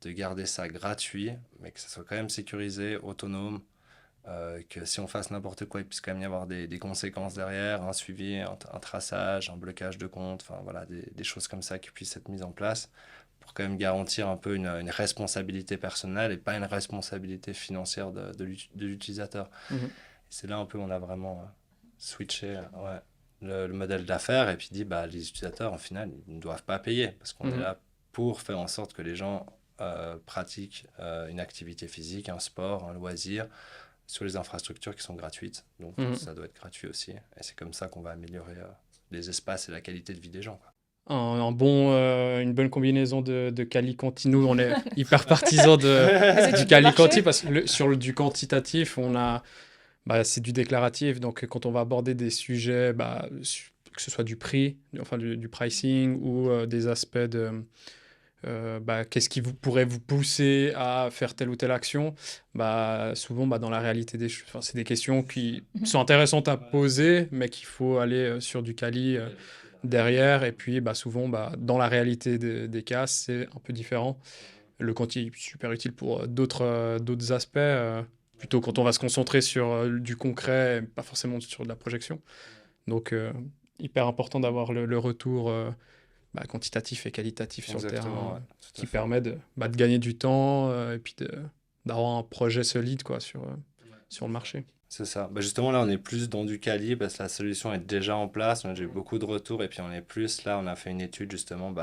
de garder ça gratuit, mais que ça soit quand même sécurisé, autonome, que si on fasse n'importe quoi, il puisse quand même y avoir des conséquences derrière, un suivi, un traçage, un blocage de compte, enfin voilà, des choses comme ça qui puissent être mises en place pour quand même garantir un peu une responsabilité personnelle et pas une responsabilité financière de l'utilisateur. Mhm. C'est là un peu où on a vraiment switché le modèle d'affaires et puis dit bah, les utilisateurs, en final, ils ne doivent pas payer parce qu'on est là pour faire en sorte que les gens pratiquent une activité physique, un sport, un loisir sur les infrastructures qui sont gratuites. Donc ça doit être gratuit aussi. Et c'est comme ça qu'on va améliorer les espaces et la qualité de vie des gens, quoi. Une bonne combinaison de quali-quanti. Nous, on est hyper partisans du études de quali-quanti marché. parce que du quantitatif, c'est du déclaratif. Donc, quand on va aborder des sujets, que ce soit du prix, enfin du pricing ou des aspects de qu'est-ce qui pourrait vous pousser à faire telle ou telle action, souvent dans la réalité des choses, c'est des questions qui sont intéressantes à poser, mais qu'il faut aller sur du quali derrière. Et puis souvent, dans la réalité des cas, c'est un peu différent. Le quanti est super utile pour d'autres aspects, plutôt quand on va se concentrer sur du concret, et pas forcément sur de la projection. Donc, hyper important d'avoir le retour quantitatif et qualitatif sur le Exactement, terrain, ouais, tout à qui fait. permet de gagner du temps et puis d'avoir un projet solide quoi, sur le marché. C'est ça. Bah justement, là, on est plus dans du quali parce que la solution est déjà en place. On a déjà eu beaucoup de retours et puis on est plus là. On a fait une étude justement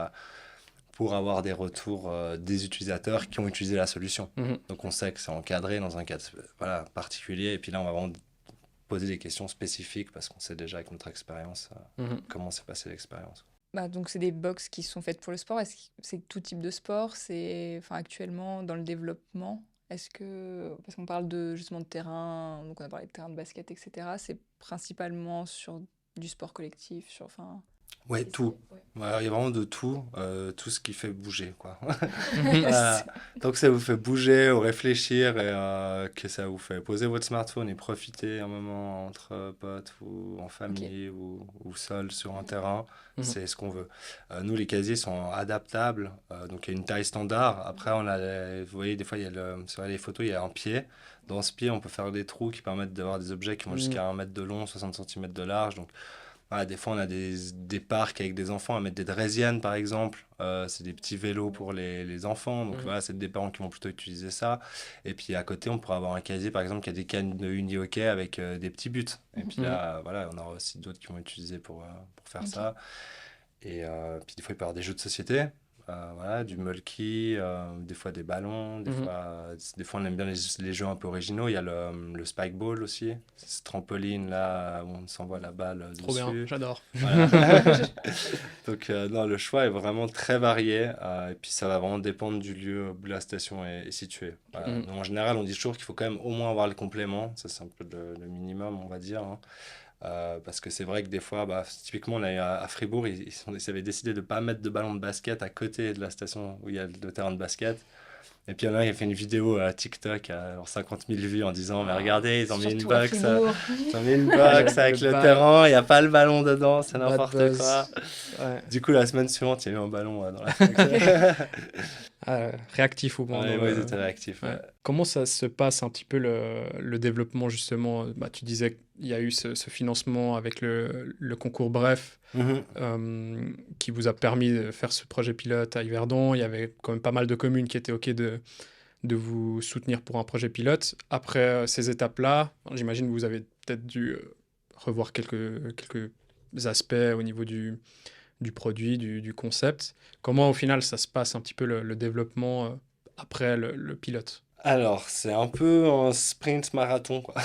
pour avoir des retours des utilisateurs qui ont utilisé la solution. Donc on sait que c'est encadré dans un cadre particulier. Et puis là, on va vraiment poser des questions spécifiques parce qu'on sait déjà avec notre expérience comment s'est passée l'expérience. Donc c'est des box qui sont faites pour le sport. Est-ce que c'est tout type de sport? C'est actuellement dans le développement. Est-ce que parce qu'on parle justement de terrain, donc on a parlé de terrain de basket, etc. C'est principalement sur du sport collectif, Ouais, tout. Ouais, il y a vraiment de tout ce qui fait bouger, quoi. Tant que ça vous fait bouger ou réfléchir et que ça vous fait poser votre smartphone et profiter un moment entre potes ou en famille ou seul sur un terrain, c'est ce qu'on veut. Nous, les casiers sont adaptables, donc il y a une taille standard. Après, vous voyez, des fois, sur les photos, il y a un pied. Dans ce pied, on peut faire des trous qui permettent d'avoir des objets qui vont jusqu'à 1 mètre de long, 60 cm de large. Donc, des fois, on a des parcs avec des enfants à mettre des draisiennes, par exemple. C'est des petits vélos pour les enfants. Donc, c'est des parents qui vont plutôt utiliser ça. Et puis, à côté, on pourrait avoir un casier, par exemple, qui a des cannes de uni-hockey avec des petits buts. Et puis là, on aura aussi d'autres qui vont utiliser pour faire ça. Et puis, des fois, il peut y avoir des jeux de société. Du mulky, des fois des ballons, des fois on aime bien les jeux un peu originaux. Il y a le spike ball aussi, ce trampoline là où on s'envoie la balle Trop dessus. bien, j'adore. Voilà. Donc non, le choix est vraiment très varié et puis ça va vraiment dépendre du lieu où la station est située. Donc, en général, on dit toujours qu'il faut quand même au moins avoir le complément, ça c'est un peu le minimum on va dire. Parce que c'est vrai que des fois, typiquement, on a eu à Fribourg, ils avaient décidé de ne pas mettre de ballon de basket à côté de la station où il y a le terrain de basket. Et puis il y en a un qui a fait une vidéo à TikTok à 50 000 vues en disant mais regardez, ils ont mis une box, avec le terrain, il n'y a pas le ballon dedans, c'est n'importe quoi. Ouais. Du coup, la semaine suivante, il y a eu un ballon dans la réactif au moins. Oui, ils étaient réactifs. Ouais. Comment ça se passe un petit peu le développement justement tu disais qu'il y a eu ce financement avec le concours Bref qui vous a permis de faire ce projet pilote à Yverdon. Il y avait quand même pas mal de communes qui étaient OK de vous soutenir pour un projet pilote. Après ces étapes-là, j'imagine que vous avez peut-être dû revoir quelques aspects au niveau du produit, du concept. Comment au final ça se passe un petit peu le développement après le pilote? Alors, c'est un peu un sprint marathon, quoi.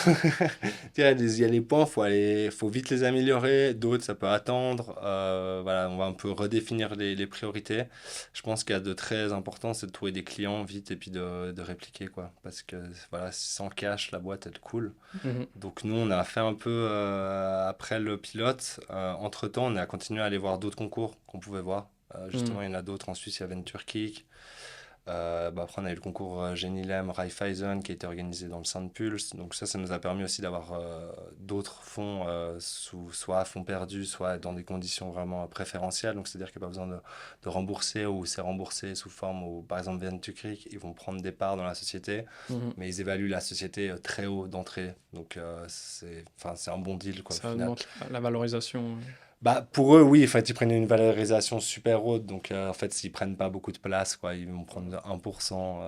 Il y a les points, faut vite les améliorer. D'autres, ça peut attendre. Voilà, on va un peu redéfinir les priorités. Je pense qu'il y a de très important, c'est de trouver des clients vite et puis de répliquer, quoi. Parce que, voilà, sans cash, la boîte, elle coule. Mhm. Donc, nous, on a fait un peu après le pilote. Entre-temps, on a continué à aller voir d'autres concours qu'on pouvait voir. Justement, Mhm. il y en a d'autres en Suisse, il y avait une Turquie. Après, on a eu le concours Genilem Raiffeisen qui a été organisé dans le Saint-Pulse. Donc ça nous a permis aussi d'avoir d'autres fonds, soit à fonds perdus, soit dans des conditions vraiment préférentielles. Donc c'est-à-dire qu'il n'y a pas besoin de rembourser ou c'est remboursé sous forme où, par exemple, Ventucric, ils vont prendre des parts dans la société, Mhm. mais ils évaluent la société très haut d'entrée. Donc c'est un bon deal, quoi, au Ça final. augmente la valorisation. Bah, pour eux, oui, en fait, ils prennent une valorisation super haute. Donc, en fait, s'ils prennent pas beaucoup de place, quoi, ils vont prendre 1%.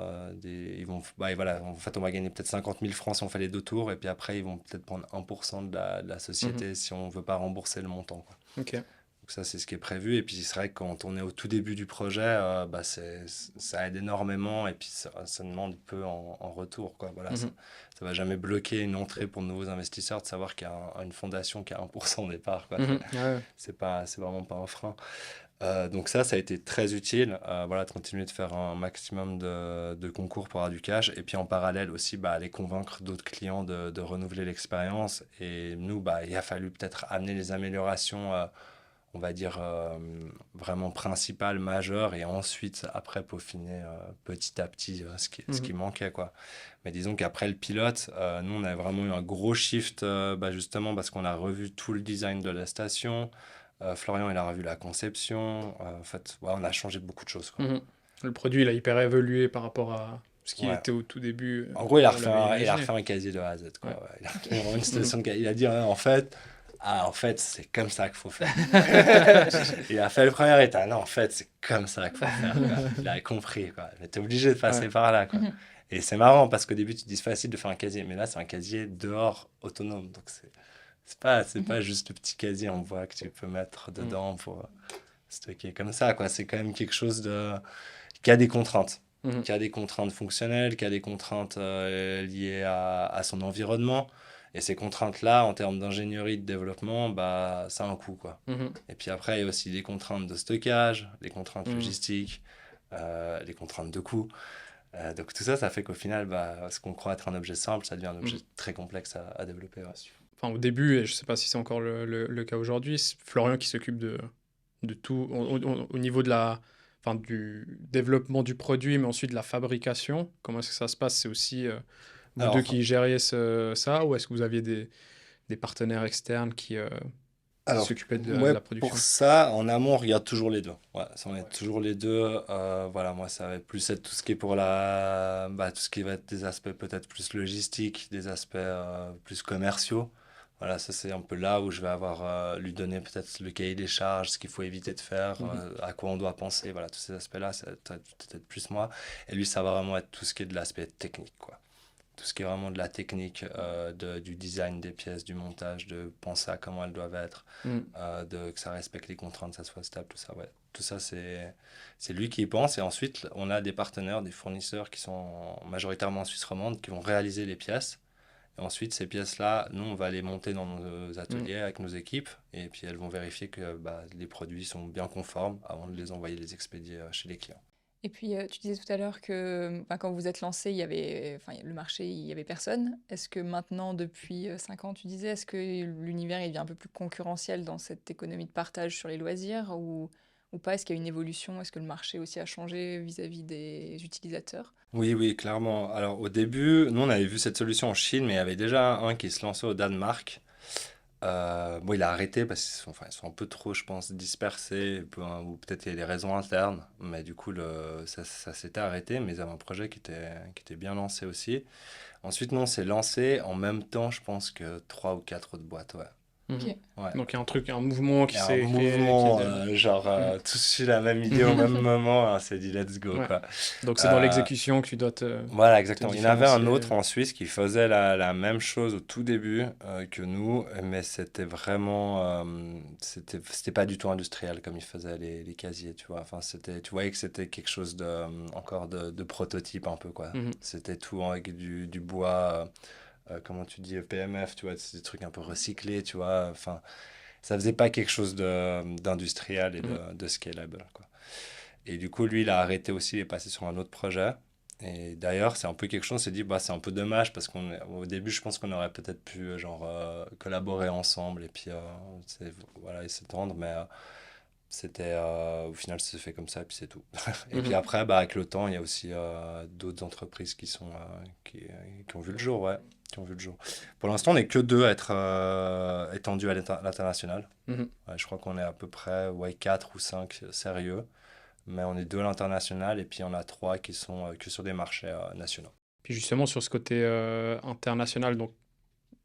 Ils vont, bah, et voilà, en fait, on va gagner peut-être 50 000 francs si on fait les 2 tours. Et puis après, ils vont peut-être prendre 1% de la Mhm. société si on veut pas rembourser le montant, quoi. Ok. Donc, ça, c'est ce qui est prévu. Et puis, c'est vrai que quand on est au tout début du projet, bah, ça aide énormément. Et puis, ça demande peu en retour, quoi. Voilà, Mhm. ça va jamais bloquer une entrée pour de nouveaux investisseurs de savoir qu'il y a une fondation qui a 1% au départ, quoi. Mhm. Ouais. C'est vraiment pas un frein. Donc ça a été très utile, voilà, de continuer de faire un maximum de concours pour avoir du cash. Et puis en parallèle aussi, bah, aller convaincre d'autres clients de renouveler l'expérience. Et nous, bah, il a fallu peut-être amener les améliorations, on va dire, vraiment principales, majeures. Et ensuite, après, peaufiner petit à petit ce qui Mhm. manquait, quoi. Mais disons qu'après le pilote, nous, on a vraiment eu un gros shift, bah, justement, parce qu'on a revu tout le design de la station. Florian, il a revu la conception. En fait, ouais, on a changé beaucoup de choses, quoi. Mhm. Le produit, il a hyper évolué par rapport à ce qui Ouais. était au tout début, En gros, comme on l'avait il a imaginé. refait un casier de A à Z, quoi. Ouais. Ouais. Il a Ok. refait vraiment une Mhm. station il a dit, ouais, en fait, c'est comme ça qu'il faut faire. Il a fait le premier état. Non, en fait, c'est comme ça qu'il faut faire, quoi. Il a compris, quoi. Mais t'es obligé de passer Ouais. par là, quoi. Mhm. Et c'est marrant parce qu'au début, tu te dis c'est facile de faire un casier, mais là, c'est un casier dehors autonome. Donc, c'est pas Mhm. juste le petit casier en bois que tu peux mettre Mhm. dedans pour stocker comme ça, quoi. C'est quand même quelque chose qui a des contraintes. Mhm. Qui a des contraintes fonctionnelles, qui a des contraintes liées à son environnement. Et ces contraintes-là, en termes d'ingénierie, de développement, bah, ça a un coût, quoi. Mhm. Et puis après, il y a aussi des contraintes de stockage, des contraintes Mhm. logistiques, des contraintes de coût. Donc tout ça, ça fait qu'au final, bah, ce qu'on croit être un objet simple, ça devient un objet Mhm. très complexe à développer. Ouais. Enfin, au début, et je sais pas si c'est encore le cas aujourd'hui, c'est Florian qui s'occupe de tout au niveau de enfin, du développement du produit, mais ensuite de la fabrication. Comment est-ce que ça se passe? C'est aussi vous deux Alors, qui gériez ça, ou est-ce que vous aviez des partenaires externes qui Alors, s'occupaient de ouais, la pour production? ça, en amont, on regarde toujours les deux. Ouais, ça, on est Ouais. toujours les deux. Voilà, moi, ça va plus être tout ce qui est tout ce qui va être des aspects peut-être plus logistiques, des aspects plus commerciaux. Voilà, ça, c'est un peu là où je vais avoir lui donner peut-être le cahier des charges, ce qu'il faut éviter de faire, Mhm. à quoi on doit penser. Voilà, tous ces aspects-là, ça va être peut-être plus moi. Et lui, ça va vraiment être tout ce qui est de l'aspect technique, quoi. Tout ce qui est vraiment de la technique, du design des pièces, du montage, de penser à comment elles doivent être, Mhm. que ça respecte les contraintes, ça soit stable, tout ça, ouais. Tout ça, c'est lui qui y pense. Et ensuite, on a des partenaires, des fournisseurs qui sont majoritairement en Suisse romande, qui vont réaliser les pièces. Et ensuite, ces pièces-là, nous, on va les monter dans nos Mhm. ateliers avec nos équipes. Et puis, elles vont vérifier que bah, les produits sont bien conformes avant de les envoyer, les expédier chez les clients. Et puis, tu disais tout à l'heure que enfin, quand vous êtes lancé, il y avait, enfin, le marché, il y avait personne. Est-ce que maintenant, depuis 5 ans, tu disais, est-ce que l'univers il devient un peu plus concurrentiel dans cette économie de partage sur les loisirs ou pas? Est-ce qu'il y a une évolution? Est-ce que le marché aussi a changé vis-à-vis des utilisateurs? Oui, oui, clairement. Alors au début, nous on avait vu cette solution en Chine, mais il y avait déjà un qui se lançait au Danemark. Bon, il a arrêté parce qu'ils sont un peu trop, je pense, dispersés, ou peut-être il y a des raisons internes, mais du coup ça s'était arrêté, mais ils avaient un projet qui était bien lancé aussi. Ensuite, nous on s'est lancé en même temps, je pense que trois ou quatre autres boîtes, ouais. Mhm. Ouais. Donc il y a un truc, un mouvement Il qui y a un s'est créé. mouvement, Qui... genre, tous eu la même idée au même moment, on s'est dit let's go, Ouais. quoi. Donc c'est dans Euh, l'exécution que tu dois Voilà, te exactement. Il y en avait un différencier. autre en Suisse qui faisait la même chose au tout début que nous, mais c'était vraiment, c'était pas du tout industriel comme il faisait les casiers, tu vois. Enfin, tu voyais que c'était quelque chose encore de prototype un peu, quoi. Mhm. C'était tout avec du bois, comment tu dis, PMF, tu vois, c'est des trucs un peu recyclés, tu vois. Enfin, ça faisait pas quelque chose d'industriel et Mhm. de scalable, quoi. Et du coup, lui, il a arrêté aussi, il est passé sur un autre projet. Et d'ailleurs, c'est un peu quelque chose, on s'est dit, bah, c'est un peu dommage parce qu'au début, je pense qu'on aurait peut-être pu collaborer ensemble et puis voilà, et s'étendre, mais au final, ça s'est fait comme ça et puis c'est tout. Et puis Mhm. après, bah, avec le temps, il y a aussi d'autres entreprises qui ont vu le jour, ouais, qui ont vu le jour. Pour l'instant, on n'est que deux à être étendus à l'international. Mhm. Ouais, je crois qu'on est à peu près ouais, 4 ou 5 sérieux. Mais on est deux à l'international et puis on a trois qui sont que sur des marchés nationaux. Puis justement sur ce côté international, donc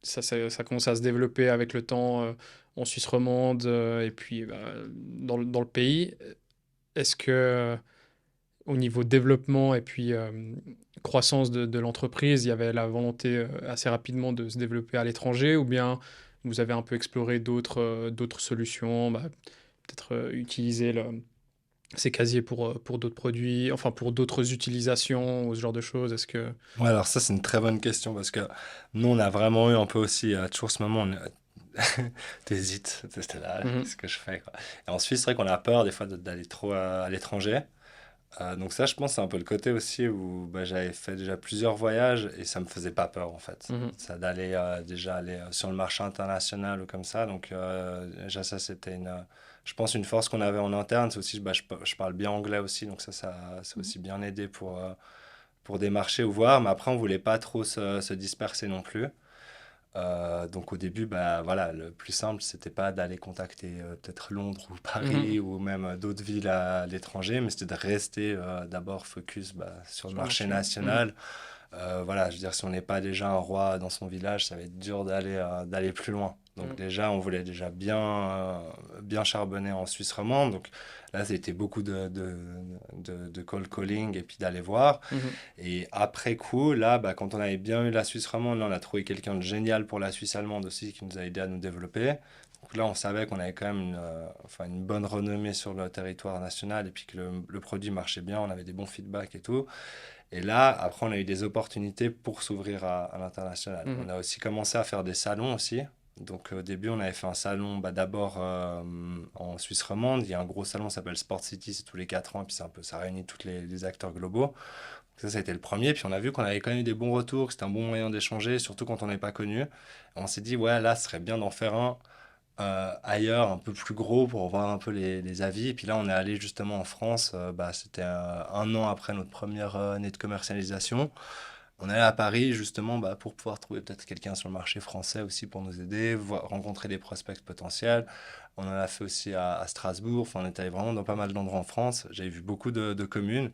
ça commence à se développer avec le temps en Suisse romande et puis bah, dans le pays. Est-ce que au niveau développement et puis croissance de l'entreprise, il y avait la volonté assez rapidement de se développer à l'étranger ou bien vous avez un peu exploré d'autres solutions, bah, peut-être utiliser ces casiers pour d'autres produits, enfin pour d'autres utilisations ou ce genre de choses? Est-ce que... Ouais, alors ça, c'est une très bonne question parce que nous, on a vraiment eu un peu aussi, toujours ce moment, t'hésites, c'était là, Mhm. qu'est-ce que je fais, quoi. Et en Suisse, c'est vrai qu'on a peur des fois d'aller trop à l'étranger. Donc ça, je pense, c'est un peu le côté aussi où bah, j'avais fait déjà plusieurs voyages et ça me faisait pas peur, en fait. Mhm. Ça d'aller déjà aller sur le marché international ou comme ça. Donc déjà, ça, c'était je pense, une force qu'on avait en interne. C'est aussi, bah, je parle bien anglais aussi, donc ça c'est aussi bien aidé pour des marchés ou voir. Mais après, on voulait pas trop se disperser non plus. Donc au début, bah, voilà, le plus simple, c'était pas d'aller contacter peut-être Londres ou Mhm. Paris ou même d'autres villes à l'étranger, mais c'était de rester d'abord focus bah, sur le Sur le marché marché. Mhm. national. Voilà, je veux dire, si on n'est pas déjà un roi dans son village, ça va être dur d'aller plus loin. Donc Mhm. déjà, on voulait déjà bien charbonner en Suisse romande. Donc là, c'était beaucoup de cold calling et puis d'aller voir. Mhm. Et après coup, là, bah, quand on avait bien eu la Suisse romande, là, on a trouvé quelqu'un de génial pour la Suisse allemande aussi qui nous a aidé à nous développer. Donc là, on savait qu'on avait quand même enfin, une bonne renommée sur le territoire national et puis que le produit marchait bien, on avait des bons feedbacks et tout. Et là, après, on a eu des opportunités pour s'ouvrir à l'international. On Mhm. a aussi commencé à faire des salons aussi. Donc au début, on avait fait un salon bah, d'abord en Suisse romande. Il y a un gros salon qui s'appelle Sport City, c'est tous les 4 ans, et puis ça réunit tous les acteurs globaux. Ça a été le premier. Puis on a vu qu'on avait quand même eu des bons retours, que c'était un bon moyen d'échanger, surtout quand on n'est pas connu. Et on s'est dit, ouais, là, ce serait bien d'en faire un ailleurs, un peu plus gros, pour voir un peu les avis. Et puis là, on est allé justement en France. Bah, c'était un an après notre première année de commercialisation. On est allé à Paris justement bah, pour pouvoir trouver peut-être quelqu'un sur le marché français aussi pour nous aider, rencontrer des prospects potentiels. On en a fait aussi à Strasbourg. Enfin, on est allé vraiment dans pas mal d'endroits en France. J'avais vu beaucoup de communes.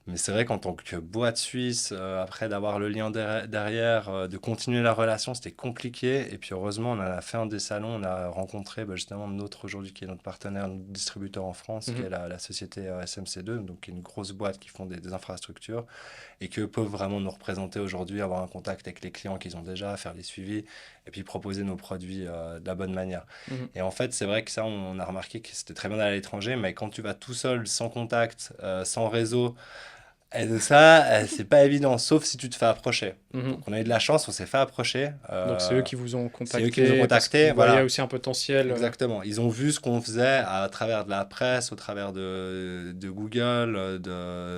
Mais c'est vrai qu'en tant que boîte suisse, après d'avoir le lien derrière, de continuer la relation, c'était compliqué. Et puis heureusement, on en a fait un des salons, on a rencontré bah, justement notre aujourd'hui qui est notre partenaire, notre distributeur en France, qui est Mhm. la société SMC2, donc qui est une grosse boîte qui font des infrastructures et qui peuvent vraiment nous représenter aujourd'hui, avoir un contact avec les clients qu'ils ont déjà, faire les suivis et puis proposer nos produits de la bonne manière. Mhm. Et en fait, c'est vrai que ça, on a remarqué que c'était très bien d'aller à l'étranger, mais quand tu vas tout seul, sans contact, sans réseau, et de ça, c'est pas évident, sauf si tu te fais approcher. Donc Mhm. on a eu de la chance, on s'est fait approcher. Donc c'est eux qui vous ont C'est eux qui nous ont contacté parce contactés, qu'ils voyaient voilà, aussi un potentiel. exactement. Ils ont vu ce qu'on faisait à travers de la presse, au travers de Google,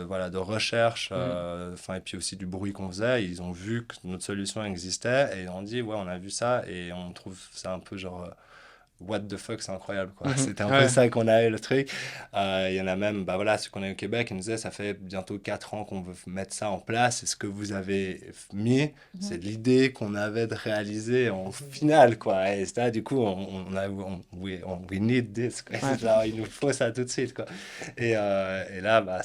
voilà, de recherche, Mhm. enfin, et puis aussi du bruit qu'on faisait. Ils ont vu que notre solution existait et ils ont dit, ouais, on a vu ça et on trouve ça un peu genre what the fuck, c'est incroyable, quoi. Mhm. C'était un Ouais. peu ça qu'on a eu, le truc. Il y en a même, bah voilà, ceux qu'on a eu au Québec, ils nous disaient, ça fait bientôt 4 ans qu'on veut mettre ça en place. Et ce que vous avez mis, c'est l'idée qu'on avait de réaliser en finale, quoi. Et ça, du coup, we need this, quoi. Ouais. Genre, il nous faut ça tout de suite, quoi. Et là, bah,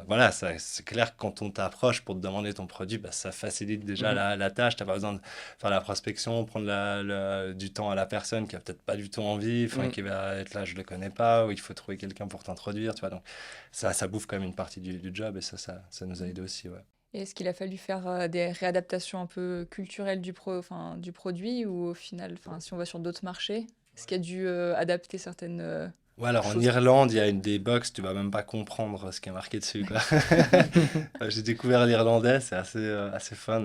voilà, c'est clair que quand on t'approche pour te demander ton produit, bah, ça facilite déjà la tâche. Tu n'as pas besoin de faire la prospection, prendre du temps à la personne qui a peut-être pas du tout envie, qui va être là, je le connais pas, ou il faut trouver quelqu'un pour t'introduire, tu vois. Donc ça bouffe quand même une partie du job, et ça nous a aidé aussi, ouais. Et est-ce qu'il a fallu faire des réadaptations un peu culturelles du produit, ou au final, si on va sur d'autres marchés, est-ce qu'il y a dû adapter certaines Ouais, alors en choses? Irlande, il y a une des box, tu vas même pas comprendre ce qui est marqué dessus, quoi. J'ai découvert l'irlandais, c'est assez fun.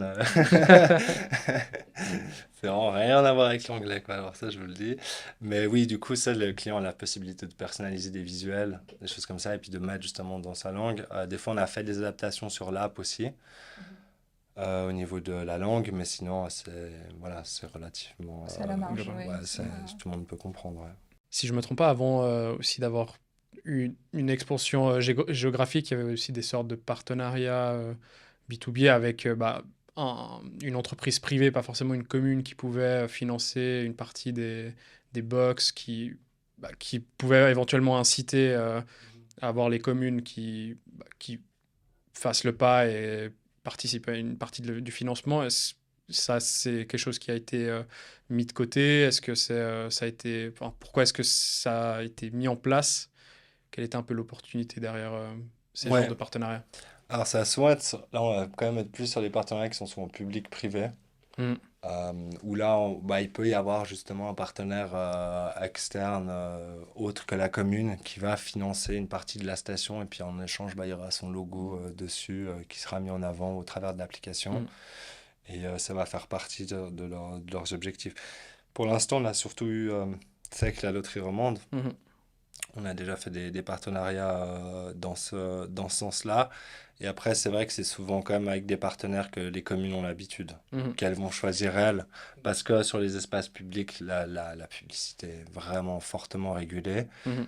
C'est vraiment rien à voir avec l'anglais, quoi. Alors ça, je vous le dis. Mais oui, du coup, ça, le client a la possibilité de personnaliser des visuels, des choses comme ça, et puis de mettre justement dans sa langue. Des fois, on a fait des adaptations sur l'app aussi, au niveau de la langue, mais sinon, c'est relativement... C'est à la marge, global. ouais. Ouais, tout le monde peut comprendre, ouais. Si je me trompe pas, avant aussi d'avoir eu une expansion géographique, il y avait aussi des sortes de partenariats B2B avec une entreprise privée, pas forcément une commune, qui pouvait financer une partie des box, qui pouvait éventuellement inciter à avoir les communes qui fassent le pas et participent à une partie du financement. Ça, c'est quelque chose qui a été mis de côté? Est-ce que ça a été, enfin, pourquoi est-ce que ça a été mis en place? Quelle était un peu l'opportunité derrière ces genres Ouais, de partenariats? alors ça va souvent être... Là, on va quand même être plus sur les partenariats qui sont souvent public-privé. Mm. Où là, il peut y avoir justement un partenaire externe, autre que la commune, qui va financer une partie de la station, et puis en échange, il y aura son logo dessus qui sera mis en avant au travers de l'application, Mm. et ça va faire partie de leurs objectifs. Pour l'instant, on a surtout eu, c'est avec la loterie romande, Mhm. on a déjà fait des partenariats dans ce sens-là. Et après, c'est vrai que c'est souvent quand même avec des partenaires que les communes ont l'habitude, Mhm. qu'elles vont choisir elles. Parce que sur les espaces publics, la publicité est vraiment fortement régulée. Mhm.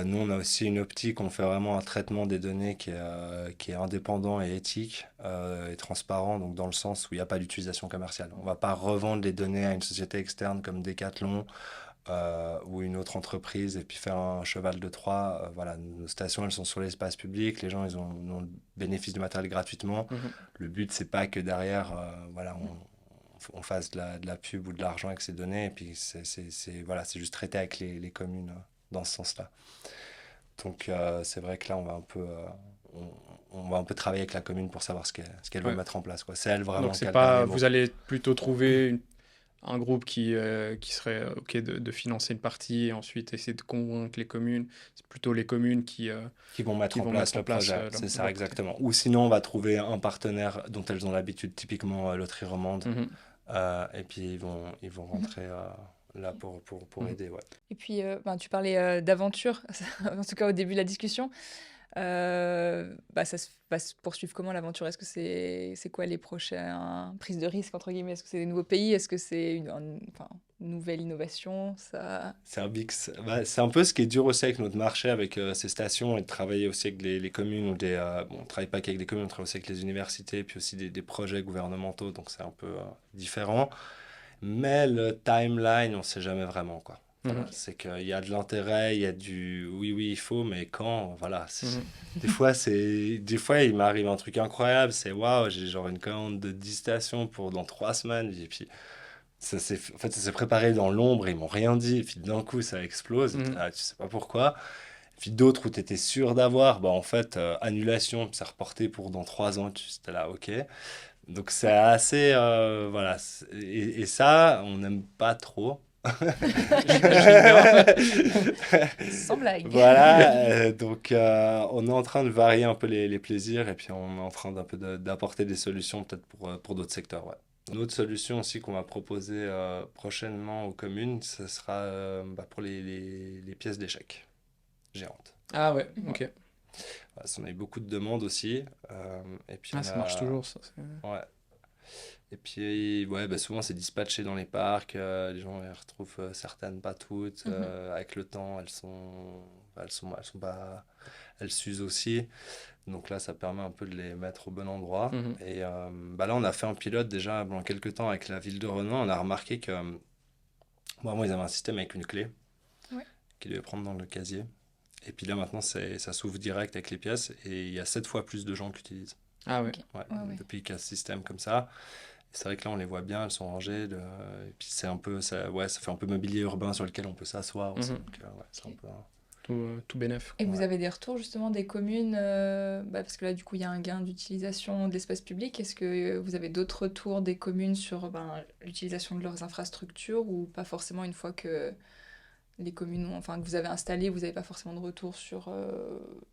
Nous, on a aussi une optique, on fait vraiment un traitement des données qui est indépendant et éthique et transparent, donc dans le sens où il n'y a pas d'utilisation commerciale. On ne va pas revendre les données à une société externe comme Decathlon ou une autre entreprise et puis faire un cheval de Troie. Voilà, nos stations, elles sont sur l'espace public, les gens, ils ont le bénéfice du matériel gratuitement. Mhm. Le but, c'est pas que derrière, on fasse de la pub ou de l'argent avec ces données, et puis c'est juste traité avec les communes dans ce sens-là. Donc c'est vrai que là, on va un peu travailler avec la commune pour savoir ce qu'elle veut Ouais. mettre en place, quoi. C'est elle vraiment Donc qui c'est a le dernier pas, mot. vous allez plutôt trouver un groupe qui serait OK de financer une partie et ensuite essayer de convaincre les communes. C'est plutôt les communes qui Qui vont mettre en vont place mettre en le place projet, c'est leur ça côté. exactement. Ou sinon, on va trouver un partenaire dont elles ont l'habitude, typiquement Loterie Romande, Mhm. et puis ils vont rentrer là pour aider, ouais. Et puis, tu parlais d'aventure, en tout cas au début de la discussion. Ça va se poursuivre comment l'aventure? Est-ce que c'est quoi les prochaines prises de risque, entre guillemets? Est-ce que c'est des nouveaux pays? Est-ce que c'est une nouvelle innovation? C'est un peu ce qui est dur aussi avec notre marché, avec ces stations, et de travailler aussi avec les communes, on ne travaille pas qu'avec des communes, on travaille aussi avec les universités, puis aussi des projets gouvernementaux, donc c'est un peu différent. Mais le timeline, on ne sait jamais vraiment, quoi. Voilà, Mhm. c'est qu'il y a de l'intérêt, il y a du oui, il faut, mais quand, voilà. Mhm. Des fois, il m'arrive un truc incroyable, c'est waouh, j'ai genre une commande de 10 stations pour dans 3 semaines, et puis ça s'est préparé dans l'ombre, ils m'ont rien dit, et puis d'un coup, ça explose, et Mhm. là, tu sais pas pourquoi. Et puis d'autres où tu étais sûr d'avoir, en fait, annulation, c'est reporté pour dans 3 ans, tu étais là, ok. Donc c'est assez, voilà, et ça, on n'aime pas trop. J'imagine bien. Sans blague. Voilà, donc on est en train de varier un peu les plaisirs, et puis on est en train d'apporter des solutions peut-être pour d'autres secteurs, ouais. Une autre solution aussi qu'on va proposer prochainement aux communes, ce sera pour les pièces d'échecs géantes. Ah ouais, ok. Voilà, on a eu beaucoup de demandes aussi, et puis Ah, ça marche toujours, ça. ouais. Et puis, ouais, bah, souvent, c'est dispatché dans les parcs. Les gens y retrouvent certaines, pas toutes. Avec le temps, elles sont pas, elles s'usent aussi. Donc là, ça permet un peu de les mettre au bon endroit. Mhm. Et bah là, on a fait un pilote déjà pendant quelques temps avec la ville de Renan. On a remarqué que, bon, avant, ils avaient un système avec une clé Ouais. qu'ils devaient prendre dans le casier. Et puis là, maintenant, ça s'ouvre direct avec les pièces. Et il y a 7 fois plus de gens qui utilisent. Ah ouais. Ok. Ouais, Ouais. depuis qu'il y a ce système comme ça. C'est vrai que là, on les voit bien, elles sont rangées. Et puis c'est un peu, ouais, ça fait un peu mobilier urbain sur lequel on peut s'asseoir aussi. Mhm. Donc, ouais, c'est un Ok. peu. Tout bénef. Et vous Ouais. avez des retours justement des communes, parce que là du coup il y a un gain d'utilisation de l'espace public. Est-ce que vous avez d'autres retours des communes sur l'utilisation de leurs infrastructures ou pas forcément une fois que les communes, enfin que vous avez installé, vous n'avez pas forcément de retour sur,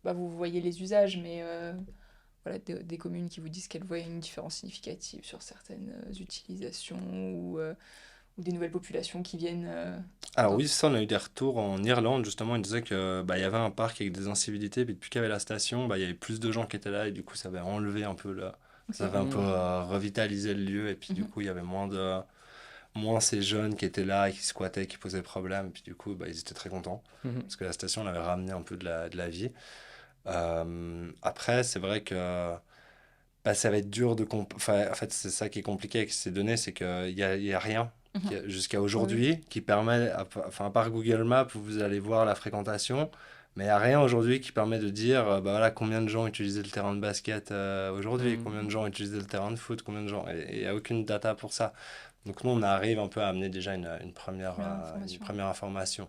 vous voyez les usages, mais voilà, des communes qui vous disent qu'elles voient une différence significative sur certaines utilisations ou des nouvelles populations qui viennent Alors dans... oui, ça, on a eu des retours en Irlande, justement. Ils disaient que bah, il y avait un parc avec des incivilités, puis depuis qu'il y avait la station, bah, il y avait plus de gens qui étaient là, et du coup, ça avait enlevé un peu ça Ok. avait un peu Mhm. revitalisé le lieu, et puis du Mhm. coup, il y avait moins ces jeunes qui étaient là et qui squattaient, qui posaient problème, et puis du coup, bah, ils étaient très contents, Mhm. parce que la station, elle avait ramené un peu de la vie. Après, c'est vrai que bah, ça va être dur de enfin, en fait, c'est ça qui est compliqué avec ces données, c'est qu'il y a rien Mhm. jusqu'à Oui, oui. aujourd'hui qui permet, enfin, à part Google Maps où vous allez voir la fréquentation, mais il n'y a rien aujourd'hui qui permet de dire bah voilà, combien de gens utilisaient le terrain de basket aujourd'hui, combien de Mhm. gens utilisaient le terrain de foot, combien de gens. Et il n'y a aucune data pour ça. Donc nous, on arrive un peu à amener déjà Première une information. première information.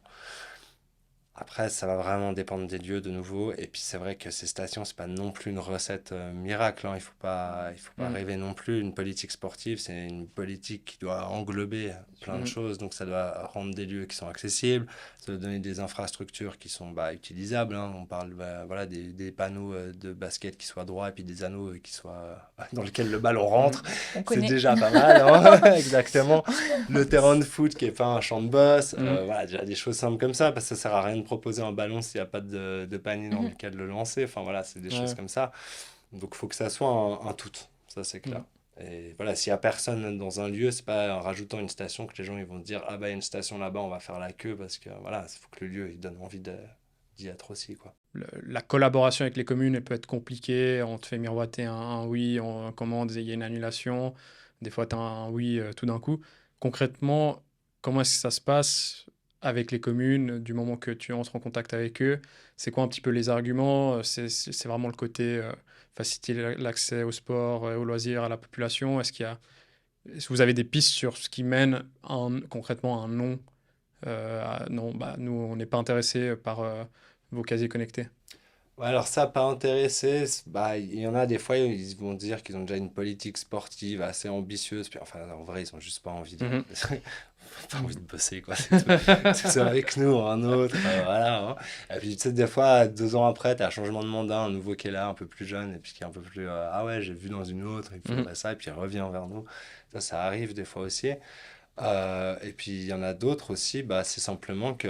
Après, ça va vraiment dépendre des lieux de nouveau. Et puis, c'est vrai que ces stations, c'est pas non plus une recette miracle, hein. Il faut pas Mhm. rêver non plus. Une politique sportive, c'est une politique qui doit englober plein de Mhm. choses. Donc, ça doit rendre des lieux qui sont accessibles, ça doit donner des infrastructures qui sont bah, utilisables, hein. On parle voilà, des panneaux de basket qui soient droits et puis des anneaux qui soient dans lesquels le ballon rentre. Mhm. On C'est connaît. déjà pas mal, hein. Exactement. Le terrain de foot qui est pas un champ de boss, Mhm. voilà, déjà des choses simples comme ça, parce que ça sert à rien de proposer un ballon s'il n'y a pas de panier dans Mhm. lequel le lancer. Enfin voilà, c'est des choses Ouais. comme ça. Donc il faut que ça soit un tout, ça c'est clair. Mhm. Et voilà, s'il n'y a personne dans un lieu, c'est pas en rajoutant une station que les gens ils vont se dire ah bah il y a une station là-bas, on va faire la queue parce que voilà, il faut que le lieu il donne envie d'y être aussi quoi. La collaboration avec les communes, elle peut être compliquée. On te fait miroiter un oui, on commande, il y a une annulation. Des fois, tu as un oui tout d'un coup. Concrètement, comment est-ce que ça se passe avec les communes du moment que tu entres en contact avec eux? C'est quoi un petit peu les arguments? C'est vraiment le côté faciliter l'accès au sport, aux loisirs, à la population. Est-ce que vous avez des pistes sur ce qui mène concrètement à un non? Non, bah, nous, on n'est pas intéressé par vos casiers connectés. Ouais, alors ça, pas intéressé, bah, il y en a des fois, ils vont dire qu'ils ont déjà une politique sportive assez ambitieuse, puis enfin, en vrai, ils ont juste pas envie Mhm. pas envie de bosser, quoi, c'est tout. C'est soit avec nous ou un autre, voilà, hein. Et puis, tu sais, des fois, 2 ans après, t'as un changement de mandat, un nouveau qui est là, un peu plus jeune, et puis qui est un peu plus, ah ouais, j'ai vu dans une autre, il Mhm. faudrait ça, et puis il revient vers nous. Ça arrive des fois aussi. Et puis, il y en a d'autres aussi, bah, c'est simplement que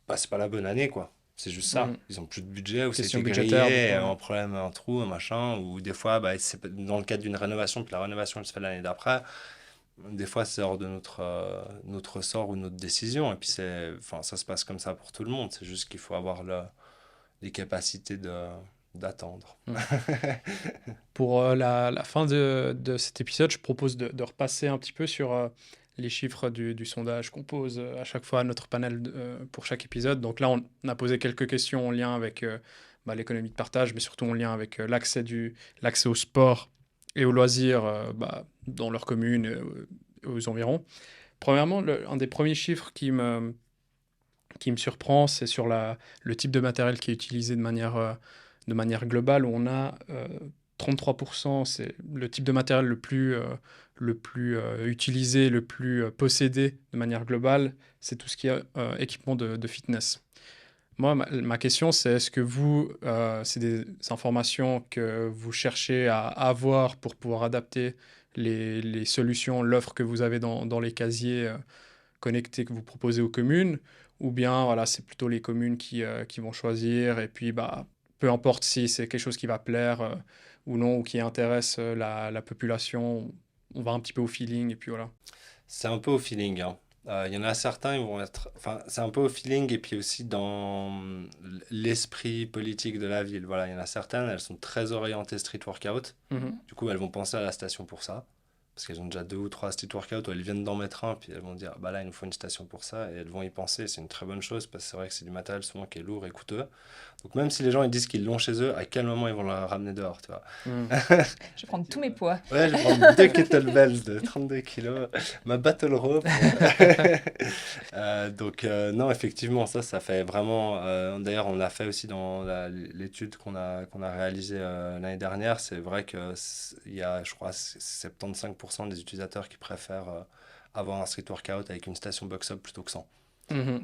bah, c'est pas la bonne année, quoi. C'est juste ça. Mhm. Ils ont plus de budget, ou ça a Question été budgétaire, des grillé, fois. un problème, un trou, un machin, ou des fois, bah, c'est dans le cadre d'une rénovation, puis la rénovation, elle se fait l'année d'après. Des fois, c'est hors de notre ressort ou notre décision. Et puis, enfin, ça se passe comme ça pour tout le monde. C'est juste qu'il faut avoir les capacités d'attendre. Mhm. Pour la fin de cet épisode, je propose de repasser un petit peu sur les chiffres du sondage qu'on pose à chaque fois à notre panel pour chaque épisode. Donc là, on a posé quelques questions en lien avec l'économie de partage, mais surtout en lien avec l'accès au sport et aux loisirs dans leur commune et aux environs. Premièrement, un des premiers chiffres qui me surprend, c'est sur le type de matériel qui est utilisé de manière globale, où on a 33%, c'est le type de matériel le plus utilisé, le plus possédé de manière globale, c'est tout ce qui est équipement de fitness. Moi, ma question, c'est est-ce que c'est des informations que vous cherchez à avoir pour pouvoir adapter les solutions, l'offre que vous avez dans les casiers connectés que vous proposez aux communes, ou bien voilà, c'est plutôt les communes qui vont choisir, et puis bah, peu importe si c'est quelque chose qui va plaire ou non, ou qui intéresse la population, on va un petit peu au feeling et puis voilà. C'est un peu au feeling, hein. Il y en a certains, ils vont être... Enfin, c'est un peu au feeling et puis aussi dans l'esprit politique de la ville. Voilà, il y en a certaines, elles sont très orientées street workout. Mhm. Du coup, elles vont penser à la station pour ça. Parce qu'elles ont déjà 2 ou 3 street workout où elles viennent d'en mettre un, puis elles vont dire, bah là, il nous faut une station pour ça, et elles vont y penser. C'est une très bonne chose, parce que c'est vrai que c'est du matériel souvent qui est lourd et coûteux. Donc même si les gens ils disent qu'ils l'ont chez eux, à quel moment ils vont la ramener dehors, tu vois. Mhm. Je vais prendre tous mes poids. Ouais, je prends 2 kettlebells de 32 kilos, ma battle rope. Non, effectivement, ça fait vraiment... d'ailleurs, on l'a fait aussi dans l'étude qu'on a réalisée l'année dernière. C'est vrai qu'il y a, je crois, 75% des utilisateurs qui préfèrent avoir un street workout avec une station box-up plutôt que sans. Mhm.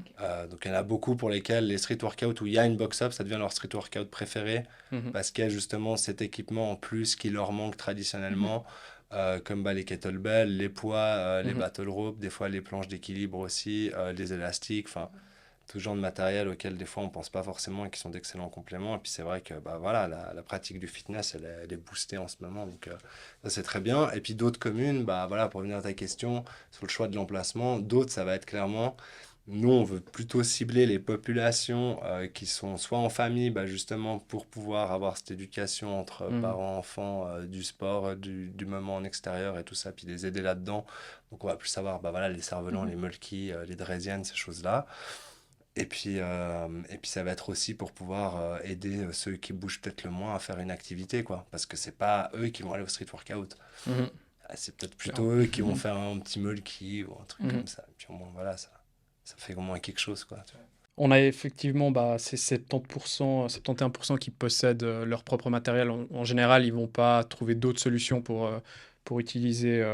Donc il y en a beaucoup pour lesquels les street workouts où il y a une box-up, ça devient leur street workout préféré Mhm. parce qu'il y a justement cet équipement en plus qui leur manque traditionnellement, comme les kettlebells, les poids, les Mhm. battle ropes, des fois les planches d'équilibre aussi, les élastiques, enfin tout genre de matériel auquel des fois on pense pas forcément et qui sont d'excellents compléments. Et puis c'est vrai que bah, voilà, la pratique du fitness, elle est boostée en ce moment, donc ça c'est très bien. Et puis d'autres communes, bah, voilà, pour revenir à ta question, sur le choix de l'emplacement, d'autres ça va être clairement... Nous, on veut plutôt cibler les populations qui sont soit en famille, bah, justement pour pouvoir avoir cette éducation entre Mhm. parents, enfants, du sport, du moment en extérieur et tout ça, puis les aider là-dedans. Donc, on va plus savoir bah, voilà, les cerfs-volants, les mulkis, les draisiennes, ces choses-là. Et puis, ça va être aussi pour pouvoir aider ceux qui bougent peut-être le moins à faire une activité, quoi. Parce que c'est pas eux qui vont aller au street workout. Mhm. C'est peut-être Clairement. plutôt eux qui vont faire un petit mulki ou un truc Mhm. comme ça. Et puis, au moins, voilà, ça fait au moins quelque chose, quoi. Tu vois. On a effectivement ces 70%, 71% qui possèdent leur propre matériel. En général, ils vont pas trouver d'autres solutions pour utiliser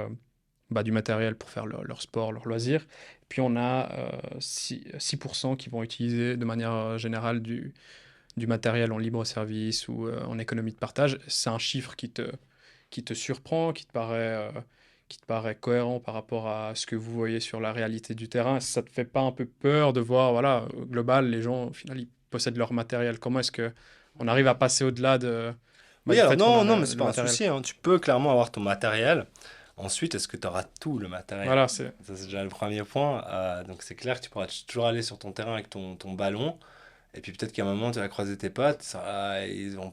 du matériel pour faire leur sport, leur loisir. Puis on a 6% qui vont utiliser de manière générale du matériel en libre service ou en économie de partage. C'est un chiffre qui te surprend, qui te paraît cohérent par rapport à ce que vous voyez sur la réalité du terrain. Ça te fait pas un peu peur de voir, voilà, au global, les gens, au final, ils possèdent leur matériel. Comment est-ce que on arrive à passer au-delà Oui, du alors fait qu'on non, a non, mais le c'est pas un matériel? souci, hein. Tu peux clairement avoir ton matériel. Ensuite, est-ce que tu auras tout le matériel? Voilà, c'est... Ça, c'est déjà le premier point. Donc, c'est clair que tu pourras toujours aller sur ton terrain avec ton ballon. Et puis, peut-être qu'à un moment, tu vas croiser tes potes. Ils ont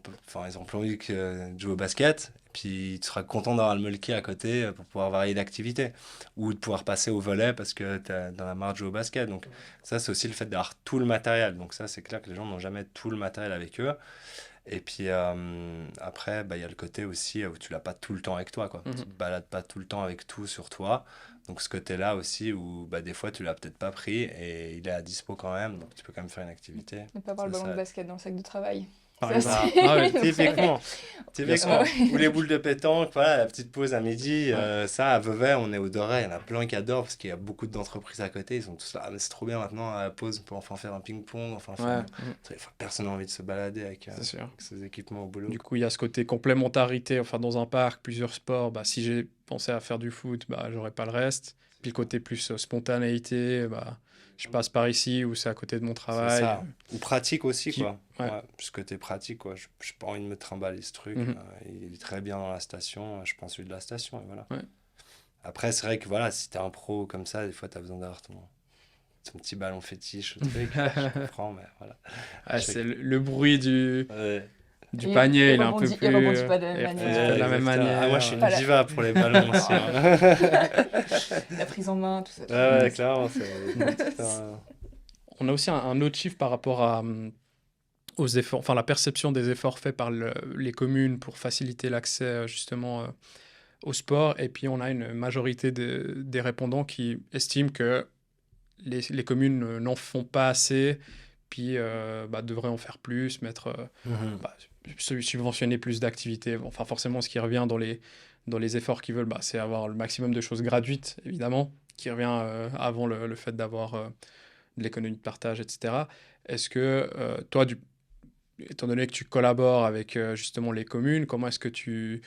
plus envie de jouer au basket. Et puis, tu seras content d'avoir le mulky à côté pour pouvoir varier d'activité. Ou de pouvoir passer au volley parce que tu as dans la marge de jouer au basket. Donc, ça, c'est aussi le fait d'avoir tout le matériel. Donc, ça, c'est clair que les gens n'ont jamais tout le matériel avec eux. Et puis après, bah, il y a le côté aussi où tu l'as pas tout le temps avec toi, quoi. Tu Mhm. te balades pas tout le temps avec tout sur toi. Donc ce côté-là aussi où bah, des fois tu l'as peut-être pas pris et il est à dispo quand même, donc tu peux quand même faire une activité. Ne pas avoir le ballon de Ça, basket dans le sac de travail. Par Ça, exemple. c'est Ah ouais, une vraie- typiquement, bien sûr. typiquement. Ou les boules de pétanque, voilà, la petite pause à midi, Ouais. ça à Vevey, on est au Doré, il y en a plein qui adorent parce qu'il y a beaucoup d'entreprises à côté, ils sont tous là, ah, mais c'est trop bien maintenant à la pause, on peut enfin faire un ping-pong, enfin faire... Ouais, mhm, Enfin, personne n'a envie de se balader avec c'est sûr. ses équipements au boulot. Du coup, il y a ce côté complémentarité. Enfin, dans un parc, plusieurs sports, si j'ai pensé à faire du foot, j'aurais pas le reste. Puis le côté plus spontanéité, je passe par ici ou c'est à côté de mon C'est travail. ça. Ou pratique aussi, Qui... quoi. Ouais. Ouais, ce côté pratique, quoi. Je n'ai pas envie de me trimballer ce truc. Mhm. Il est très bien dans la station. Je prends celui de la station, et voilà. Ouais. Après, c'est vrai que voilà, si tu es un pro comme ça, des fois, tu as besoin d'avoir ton petit ballon fétiche, le truc. Je comprends, mais voilà. Ah, Je- c'est le bruit du Ouais. panier, il il est un peu rebondit- plus... il rebondit pas de la même il manière. rebondit pas de la même Exactement. manière. Ah, moi, je suis une Pas la- diva pour les ballons aussi, hein. La prise en main, tout ça. Ouais, ouais, clairement. C'est On a aussi un autre chiffre par rapport aux efforts, enfin la perception des efforts faits par les communes pour faciliter l'accès justement au sport. Et puis on a une majorité des répondants qui estiment que les communes n'en font pas assez, puis devraient en faire plus, Mhm. subventionner plus d'activités. Enfin forcément, ce qui revient dans les efforts qu'ils veulent, c'est avoir le maximum de choses gratuites, évidemment, qui revient avant le fait d'avoir de l'économie de partage, etc. Est-ce que toi, étant donné que tu collabores avec justement les communes, comment est-ce que tu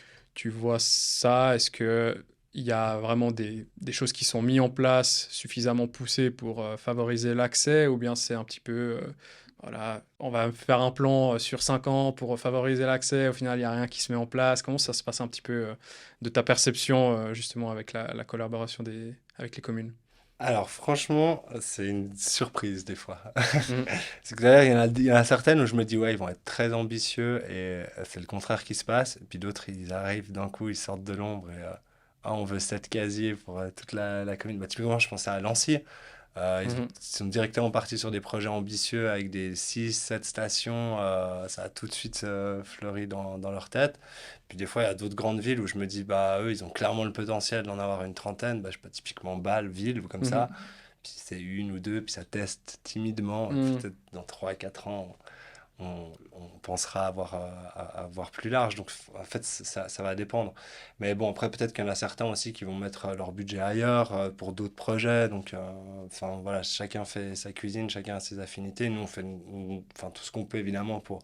vois ça? Est-ce qu'il y a vraiment des choses qui sont mises en place, suffisamment poussées pour favoriser l'accès, ou bien c'est un petit peu voilà, on va faire un plan sur 5 ans pour favoriser l'accès. Au final, il n'y a rien qui se met en place. Comment ça se passe un petit peu de ta perception, justement, avec la collaboration avec les communes? Alors franchement, c'est une surprise des fois. Mhm. C'est que d'ailleurs, il y en a certaines où je me dis, ouais, ils vont être très ambitieux et c'est le contraire qui se passe. Et puis d'autres, ils arrivent d'un coup, ils sortent de l'ombre et ah, on veut 7 casiers pour toute la commune. Bah, typiquement, je pensais à Lancy. Ils Mhm. sont directement partis sur des projets ambitieux avec des 6 7 stations. Ça a tout de suite fleuri dans leur tête. Puis des fois, il y a d'autres grandes villes où je me dis, bah, eux, ils ont clairement le potentiel d'en avoir une trentaine. Bah, je sais pas, typiquement Bâle, ville, ou comme ça. Mhm. Puis c'est une ou deux, puis ça teste timidement. Et Mhm. peut-être dans 3 4 ans, on pensera avoir plus large. Donc, en fait, ça va dépendre. Mais bon, après, peut-être qu'il y en a certains aussi qui vont mettre leur budget ailleurs pour d'autres projets. Donc, enfin, voilà, chacun fait sa cuisine, chacun a ses affinités. Nous, on fait enfin, tout ce qu'on peut, évidemment, pour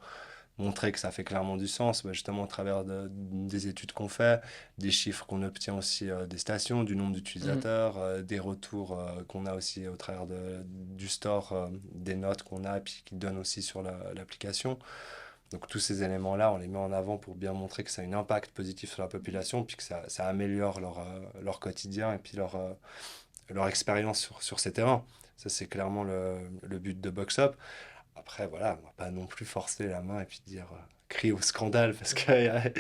montrer que ça fait clairement du sens, bah, justement, au travers des études qu'on fait, des chiffres qu'on obtient aussi des stations, du nombre Mhm. d'utilisateurs, des retours qu'on a aussi au travers du store, des notes qu'on a, et puis qui donnent aussi sur l'application. Donc tous ces éléments-là, on les met en avant pour bien montrer que ça a un impact positif sur la population, puis que ça améliore leur quotidien et puis leur expérience sur ces terrains. Ça, c'est clairement le but de Box Up. Après, voilà, on va pas non plus forcer la main et puis dire crier au scandale parce qu'il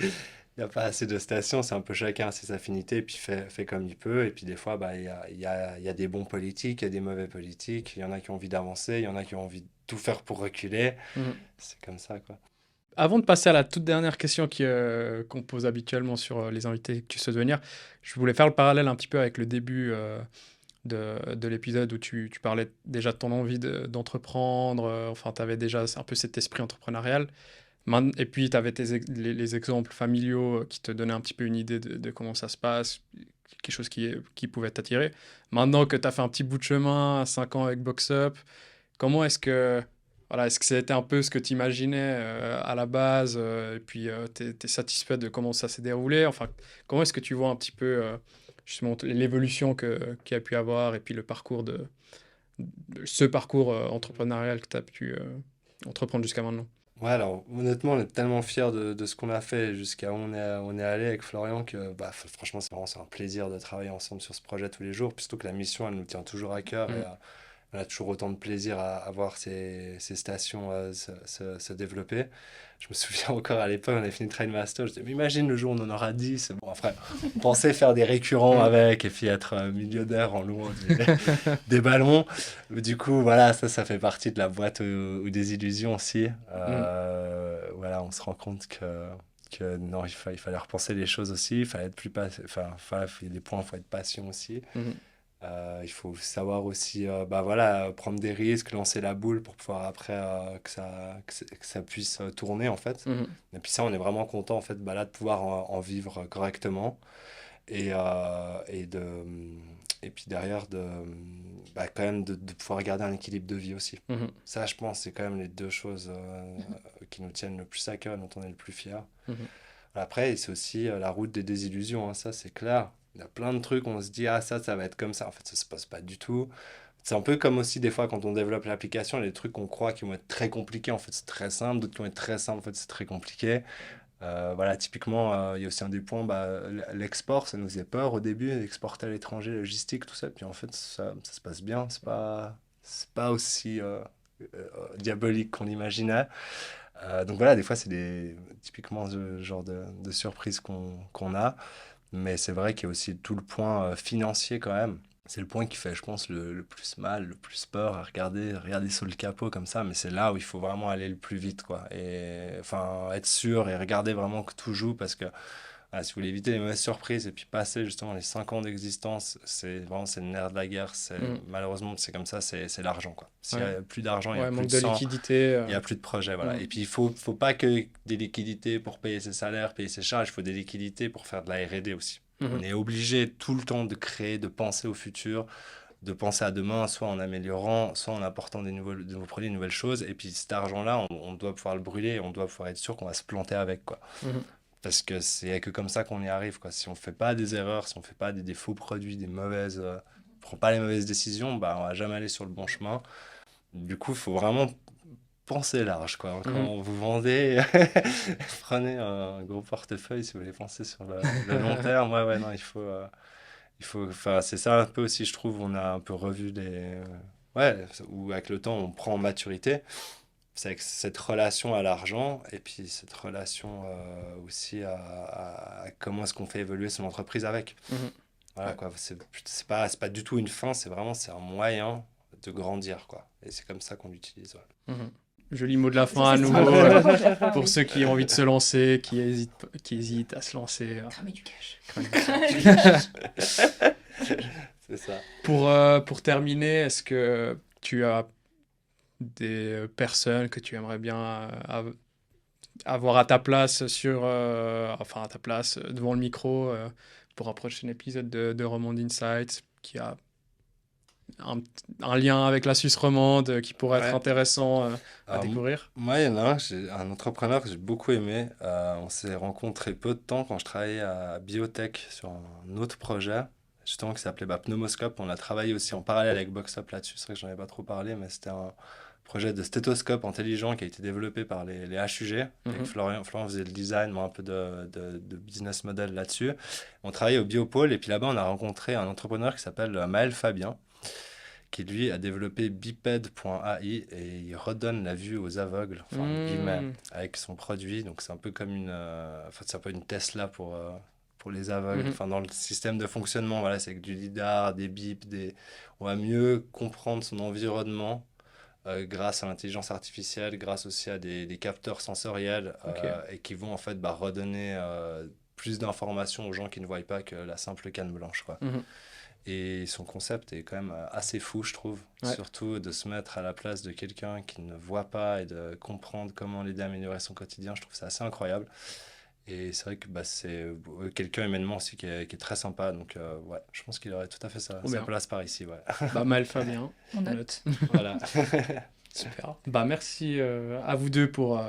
y a pas assez de stations. C'est un peu chacun a ses affinités et puis fait comme il peut. Et puis des fois, bah, il y a des bons politiques, il y a des mauvais politiques. Il y en a qui ont envie d'avancer, il y en a qui ont envie de tout faire pour reculer. Mhm. C'est comme ça, quoi. Avant de passer à la toute dernière question qu'on pose habituellement sur les invités que tu souhaites venir, je voulais faire le parallèle un petit peu avec le début de l'épisode où tu parlais déjà de ton envie d'entreprendre. Enfin, tu avais déjà un peu cet esprit entrepreneurial. Et puis, tu avais les exemples familiaux qui te donnaient un petit peu une idée de comment ça se passe, quelque chose qui pouvait t'attirer. Maintenant que tu as fait un petit bout de chemin à 5 ans avec Box Up, comment est-ce que, voilà, est-ce que c'était un peu ce que tu imaginais à la base, et puis tu es satisfait de comment ça s'est déroulé? Enfin, comment est-ce que tu vois un petit peu justement l'évolution qu'il y a pu avoir et puis le parcours ce parcours entrepreneurial que tu as pu entreprendre jusqu'à maintenant? Ouais, alors honnêtement, on est tellement fiers de ce qu'on a fait jusqu'à où on est allé avec Florian que bah, franchement, c'est un plaisir de travailler ensemble sur ce projet tous les jours, puisque la mission, elle nous tient toujours à cœur et Mhm. on a toujours autant de plaisir à voir ces stations se développer. Je me souviens encore à l'époque, on avait fini Train Master, je disais, mais imagine le jour où on en aura 10. Bon, après, on pensait faire des récurrents Mhm. avec et puis être millionnaire en louant des ballons. Du coup, voilà, ça fait partie de la boîte ou des illusions aussi. Mhm. Voilà, on se rend compte que non, il fallait repenser les choses aussi, il fallait être plus enfin, il y a des points où il faut être patient aussi. Mhm. Il faut savoir aussi bah voilà, prendre des risques, lancer la boule pour pouvoir après que ça puisse tourner en fait. Mhm. Et puis ça, on est vraiment content en fait bah, là, de pouvoir en vivre correctement et puis derrière bah, quand même de pouvoir garder un équilibre de vie aussi. Mhm. Ça, je pense, c'est quand même les deux choses qui nous tiennent le plus à cœur, dont on est le plus fier. Mhm. Après, c'est aussi la route des désillusions, hein, ça c'est clair. Il y a plein de trucs, on se dit, ah ça va être comme ça. En fait, ça se passe pas du tout. C'est un peu comme aussi des fois quand on développe l'application, il y a des trucs qu'on croit qui vont être très compliqués, en fait c'est très simple, d'autres qui vont être très simples, en fait c'est très compliqué. Voilà, typiquement, il y a aussi un des points, bah, l'export, ça nous faisait peur au début, exporter à l'étranger, logistique, tout ça. Puis en fait, ça se passe bien, c'est pas aussi diabolique qu'on imaginait. Donc voilà, des fois, c'est typiquement ce genre de surprise qu'on a. Mais c'est vrai qu'il y a aussi tout le point financier quand même. C'est le point qui fait, je pense, le plus mal, le plus peur à regarder sous le capot comme ça. Mais c'est là où il faut vraiment aller le plus vite, quoi. Et enfin, être sûr et regarder vraiment que tout joue parce que si vous voulez éviter les mauvaises surprises et puis passer justement les 5 ans d'existence, c'est le nerf de la guerre. Mhm. Malheureusement, c'est comme ça, c'est l'argent, quoi. S'il n'y Ouais. a plus d'argent, il n'y a Ouais, plus manque de de sang, liquidité. il n'y a plus de projet, voilà. Mhm. Et puis, il faut pas que des liquidités pour payer ses salaires, payer ses charges, il faut des liquidités pour faire de la R&D aussi. On Mhm. est obligé tout le temps de créer, de penser au futur, de penser à demain, soit en améliorant, soit en apportant de nouveaux produits, de nouvelles choses. Et puis cet argent-là, on doit pouvoir le brûler, on doit pouvoir être sûr qu'on va se planter avec, quoi. Mhm. Parce que c'est que comme ça qu'on y arrive, quoi. Si on fait pas des erreurs, si on fait pas des faux produits, on prend pas les mauvaises décisions, bah on va jamais aller sur le bon chemin. Du coup, il faut vraiment pensez large, quoi. Quand Mhm. vous vendez, prenez un gros portefeuille si vous voulez penser sur le long terme. Ouais, non, enfin, c'est ça un peu aussi, je trouve, on a un peu revu ouais, où avec le temps, on prend en maturité. C'est avec cette relation à l'argent et puis cette relation aussi à comment est-ce qu'on fait évoluer son entreprise avec. Mhm. Voilà, Ouais. quoi. C'est pas du tout une fin, c'est un moyen de grandir, quoi. Et c'est comme ça qu'on l'utilise. Ouais. Mhm. Joli mot de la fin Ça, à c'est nouveau ça, le mot de la fin, pour oui. ceux qui ont envie de se lancer, qui hésitent à se lancer. Cramer du cash. C'est ça. Pour terminer, est-ce que tu as des personnes que tu aimerais bien avoir à ta place enfin à ta place devant le micro pour un prochain épisode de Romande Insights qui a un, un lien avec la Suisse romande qui pourrait être Ouais. intéressant à Alors, découvrir? moi, il y en a un, j'ai un entrepreneur que j'ai beaucoup aimé. On s'est rencontrés peu de temps quand je travaillais à Biotech sur un autre projet, justement qui s'appelait Pneumoscope. On a travaillé aussi en parallèle avec BoxUp là-dessus. C'est vrai que j'en ai pas trop parlé, mais c'était un projet de stéthoscope intelligent qui a été développé par les HUG. Avec Mhm. Florian faisait le design, moi un peu de business model là-dessus. On travaillait au Biopôle et puis là-bas, on a rencontré un entrepreneur qui s'appelle Maël Fabien qui lui a développé biped.ai et il redonne la vue aux aveugles, enfin entre guillemets, Mmh. avec son produit. Donc c'est un peu comme enfin, c'est un peu une Tesla pour les aveugles. Mhm. Enfin dans le système de fonctionnement, voilà, c'est avec du lidar, des bips, on va mieux comprendre son environnement grâce à l'intelligence artificielle, grâce aussi à des capteurs sensoriels Ok. et qui vont en fait redonner plus d'informations aux gens qui ne voient pas que la simple canne blanche, quoi. Mhm. Et son concept est quand même assez fou, je trouve. Ouais. Surtout de se mettre à la place de quelqu'un qui ne voit pas et de comprendre comment l'aider à améliorer son quotidien. Je trouve ça assez incroyable. Et c'est vrai que c'est quelqu'un humainement aussi qui est très sympa. Donc, ouais, je pense qu'il aurait tout à fait Trop sa bien. place par ici. Ouais. Mal Fabien, On on note. note. Voilà. Super. Merci à vous deux pour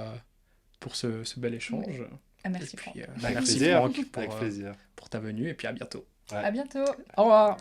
ce bel échange. Ah, merci Et Franck. puis, Avec merci plaisir. Franck Avec plaisir. pour ta venue et puis à bientôt. Ouais. À bientôt. Au revoir.